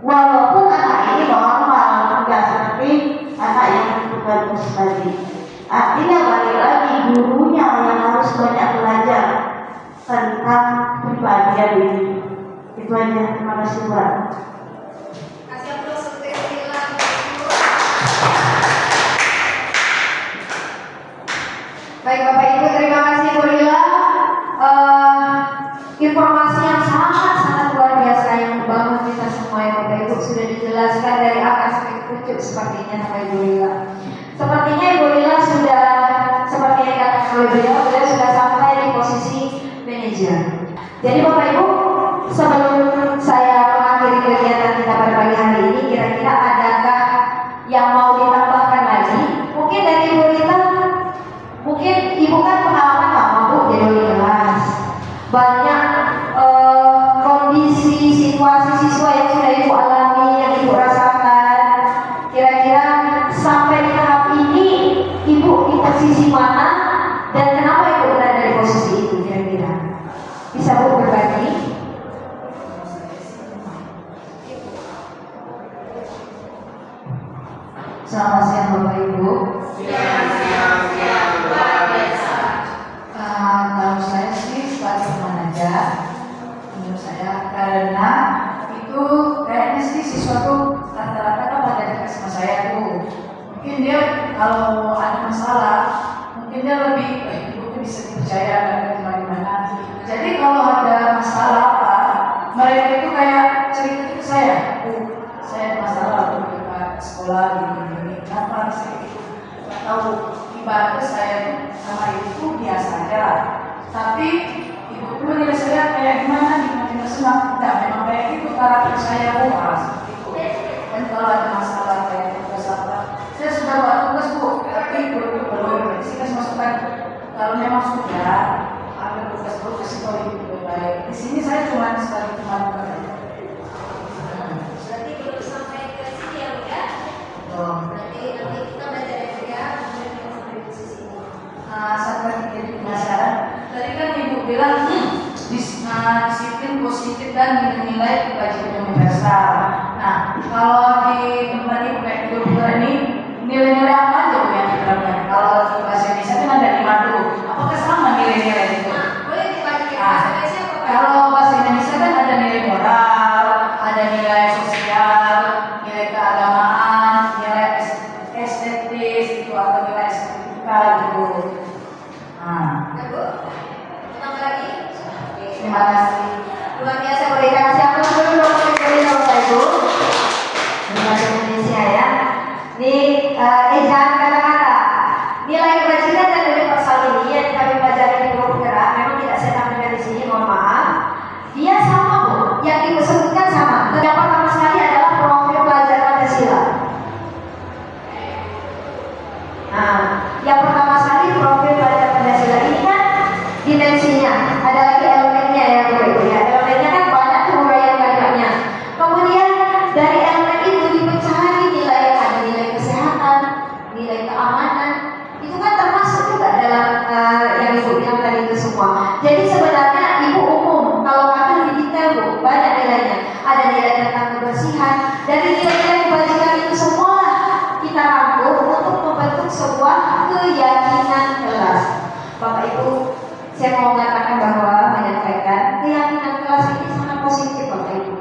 Walaupun anak ini normal, tidak seperti anak yang bagus tadi. Artinya balik lagi gurunya yang harus banyak belajar tentang kepribadian ini. Itu aja. Terima kasih Pak. Kasih aplaus untuk Bu Lila. Baik Bapak Ibu, terima kasih Bu Lila. Informasi yang sangat luar biasa yang membangun kita semua ya Bapak Ibu, sudah dijelaskan dari A sampai pucuk sepertinya sama Ibu Lila. Sepertinya Ibu Lila sudah, seperti yang dikatakan oleh beliau sudah sampai di posisi manajer. Jadi Bapak Ibu, sebelum saya mengakhiri kegiatan kita pada pagi hari ini, kira-kira adakah yang mau ditambahkan lagi? Mungkin dari Ibu Lila, mungkin Ibu kan pengalaman lama Bu jadi kelas, banyak kondisi situasi siswa yang sudah Ibu alami, yang Ibu rasakan, kira-kira sampai di tahap ini Ibu di posisi mana dan kenapa Ibu berada di posisi itu kira-kira? Bisa Bu berbagi? Selamat siang Bapak Ibu. Kalau saya sih sebagai remaja, menurut saya karena itu kayaknya sih siswa tuh rata-rata kan pada dekat sama saya tuh. Mungkin dia kalau ada masalah, mungkin dia lebih ibu tuh bisa dipercaya dan gimana. Jadi kalau ada masalah apa, mereka itu kayak cerita ke saya. Saya ada masalah waktu dekat sekolah gini. Kenapa sih? Nggak tahu. Ibaratnya saya sama ibu biasa aja, tapi ibu tuh menilai saya kayak gimana senang. Tidak, memang kayak gitu karakter saya seperti itu. Dan kalau ada masalah kayak tugas apa, saya sudah buat tugas Bu, tapi ibu itu belum. Jadi saya masukkan kalau memang sudah ambil tugas Bu, kasih tahu ibu baik. Di sini saya cuma sekali teman. Berarti belum sampai ke sini ya, Bu ya? Nanti kita belajar ya, kemudian kita sampai ke sini. Sampai jadi penasaran. Tadi kan Ibu bilang disiplin positif dan nilai kebajikan universal. Nah, kalau di tempat Ibu kayak Ibu ini nilai-nilai apa aja Bu yang diterapkan? Kalau di bahasa Indonesia kan ada 5 tuh. Apakah sama nilai-nilai itu? Boleh dibagikan bahasa Indonesia apa Pak? Kalau bahasa Indonesia kan ada nilai moral, ada nilai sosial, nilai keagamaan, nilai estetis itu atau nilai estetika gitu. Nah, Ya Bu, tambah lagi. Oke. terima kasih. Luar biasa berikan siapa dulu dong dari Bapak Ibu. Bahasa Indonesia ya. Ini ejaan kata-kata. Nilai kebajikan dan universal ini yang kami pelajari di guru penggerak memang tidak saya tampilkan di sini, mohon maaf. Dia sama Bu, yang Ibu sebutkan sama. Yang pertama sekali adalah profil pelajar Pancasila. Nah, yang pertama sekali profil pelajar Pancasila ini kan dimensinya, ada lagi elemennya ya Bu Ibu ya. Elemennya kan banyak tuh uraian kalimatnya. Kemudian dari elemen itu dipecahkan nilai, ada nilai kesehatan, nilai keamanan. Itu kan termasuk juga dalam yang Ibu bilang tadi itu semua. Jadi sebenarnya Ibu umum, kalau kami lebih detail Bu, banyak nilainya. Ada nilai tentang kebersihan. Dari nilai-nilai kebajikan itu semua kita rangkum untuk membentuk sebuah keyakinan kelas. Bapak Ibu, saya mau mengatakan bahwa menyampaikan keyakinan kelas ini sangat positif Bapak Ibu.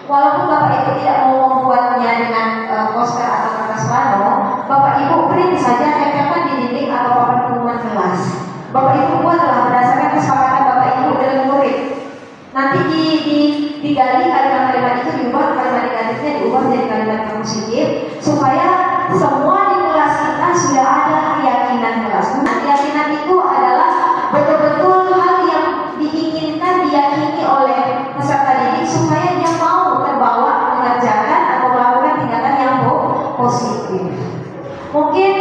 Walaupun Bapak Ibu tidak mau membuatnya dengan poster atau kertas plano, Bapak Ibu print saja tempelkan di dinding atau papan pengumuman kelas. Bapak Ibu buatlah berdasarkan kesepakatan Bapak Ibu dengan murid. Nanti digali kalimat-kalimat itu, diubah kalimat negatifnya, diubah menjadi kalimat yang positif supaya semua di kelas kita sudah ada keyakinan kelas. Nah, keyakinan itu adalah betul-betul hal yang diinginkan diyakini oleh peserta didik supaya dia mau terbawa mengerjakan atau melakukan tindakan yang positif. Mungkin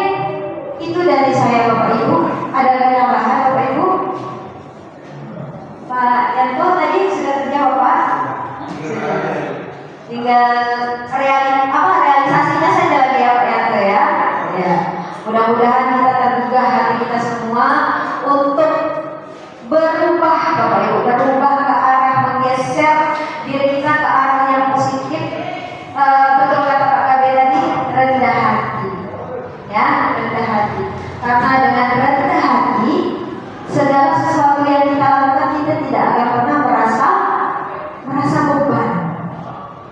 itu dari saya Bapak Ibu. Ada lagi tambahan Bapak Ibu? Pak Yanto tadi sudah terjawab Pak? Tinggal realisasinya saja lagi ya Pak Yanto ya. Ya. Mudah-mudahan kita tergugah hati kita semua untuk berubah Bapak Ibu, berubah ke arah menggeser diri kita ke arah yang positif. Betul kata Pak Kabir tadi, rendah hati, ya rendah hati. Karena dengan rendah hati, segala sesuatu yang kita lakukan kita tidak akan pernah merasa beban.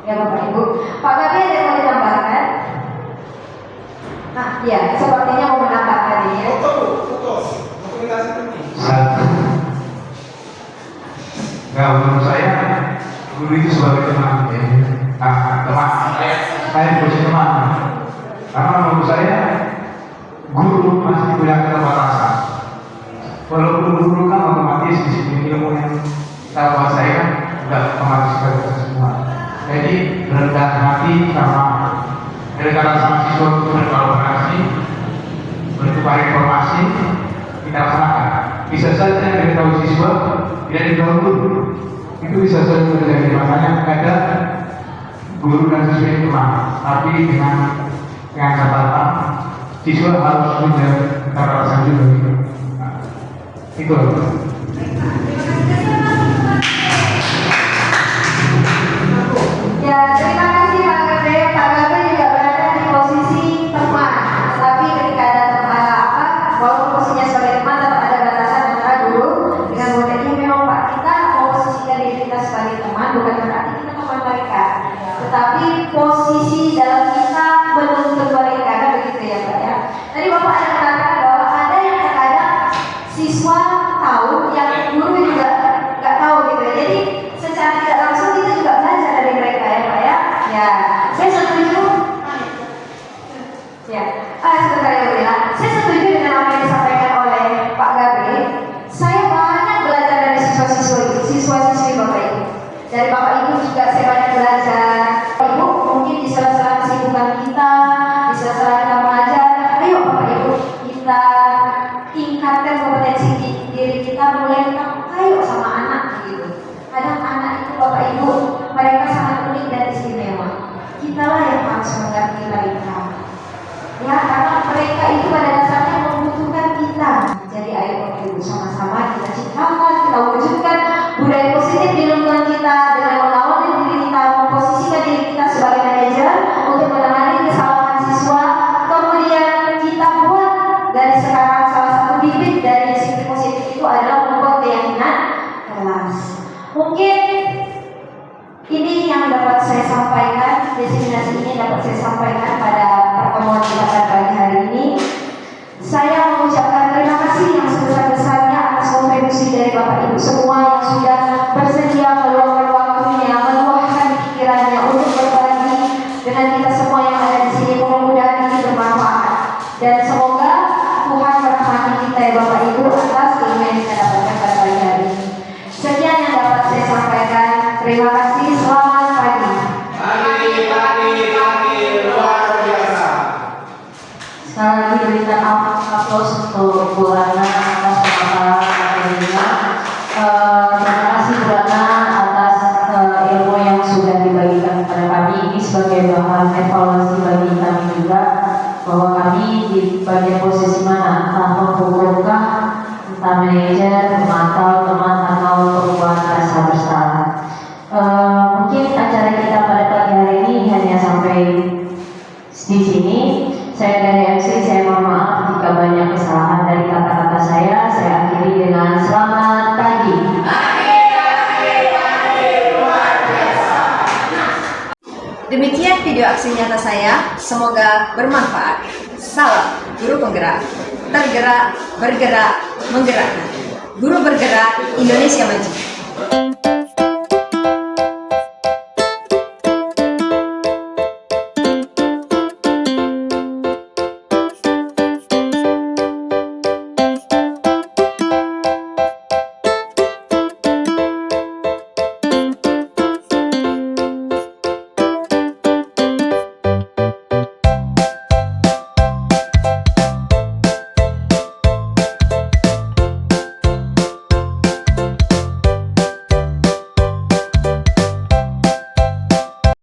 Ya Bapak Ibu, Pak Kabir ada yang mau ditambahkan? Nah, ya sepertinya mau menambahkan ya. Dokumentasi penting. Nah, menurut saya guru itu sebagai teman ya. Teman saya posisi teman. Karena menurut saya guru masih punya keterbatasan. Walaupun guru kan otomatis disiplin ilmu yang kita kuasai kan sudah otomatis kita semua. Jadi rendah hati sama siswa untuk berkolaborasi, bertukar informasi, kita laksanakan. Bisa saja dari tahu siswa tidak didahului, itu bisa saja terjadi. Makanya ada guru dan siswa itu teman, tapi dengan catatan siswa harus punya kekerasan juga gitu. Nah, itu loh. Ya, terima kasih Pak Gabe. Pak Gabe juga berada di posisi teman. Tetapi ketika ada walaupun posisinya sebagai teman, tetap ada batasan antara guru dengan murid. Ini memang Pak, kita memposisikan diri kita sebagai teman, bukan berarti kita teman mereka. Tetapi posisi dalam kita menuntut mereka, kan begitu ya Pak ya. Tadi Bapak ada mengatakan bahwa ada yang terkadang siswa tahu, yang guru juga nggak tahu gitu ya. Jadi secara tidak langsung kita juga belajar dari mereka ya Pak ya. Ya, saya setuju. Ya, sebentar ya Bu ya. Saya setuju dengan apa yang disampaikan oleh Pak Gabe. Saya banyak belajar dari siswa-siswi Bapak Ibu. Dari Bapak Ibu juga saya banyak belajar. Ibu mungkin di sela-sela kesibukan kita, di sela-sela kita belajar, ayo Bapak Ibu kita tingkatkan kompetensi diri kita, mulai kita ayo sama anak gitu. Kadang anak itu Bapak Ibu mereka sangat unik dan istimewa. Kitalah yang harus mengerti mereka. Ya, karena mereka itu pada dasarnya membutuhkan kita. Jadi ayo Bapak Ibu sama-sama kita ciptakan, kita wujudkan budaya positif di lingkungan kita dengan mengawali diri kita, memposisikan diri kita sebagai manajer untuk menangani kesalahan siswa. Kemudian kita buat dari sekarang salah satu bibit dari disiplin positif itu adalah membuat keyakinan kelas. Mungkin ini yang dapat saya sampaikan, destinasi ini dapat saya sampaikan pada pertemuan kita pada pagi hari ini. Saya mengucapkan terima kasih yang sebesar-besarnya atas kontribusi dari Bapak Ibu semua yang sudah bersedia meluangkan waktunya, meluahkan pikirannya untuk berbagi dengan kita semua yang ada di sini. Mudah-mudahan ini bermanfaat dan semoga Tuhan merahmati kita ya Bapak Ibu atas ilmu yang kita dapatkan pada pagi hari ini. Sekian yang dapat saya sampaikan. Terima kasih. Selamat pagi. Pagi, luar biasa. Sekali lagi berikan aplaus untuk Bu Rana atas pemaparan materinya. Terima kasih Bu Rana atas ilmu yang sudah dibagikan kepada kami. Ini sebagai bahan evaluasi bagi kami juga, bahwa kami di bagian posisi mana, entah penghukumkah, entah manajer, atau teman, atau perubahan rasa bersalah. Mungkin acara kita pada pagi hari ini hanya sampai di sini. Saya dari MC, saya mohon maaf jika banyak kesalahan dari kata-kata saya. Saya akhiri dengan selamat pagi. Demikian video aksi nyata saya, semoga bermanfaat. Salam Guru Penggerak, tergerak, bergerak, menggerakkan. Guru bergerak, Indonesia maju.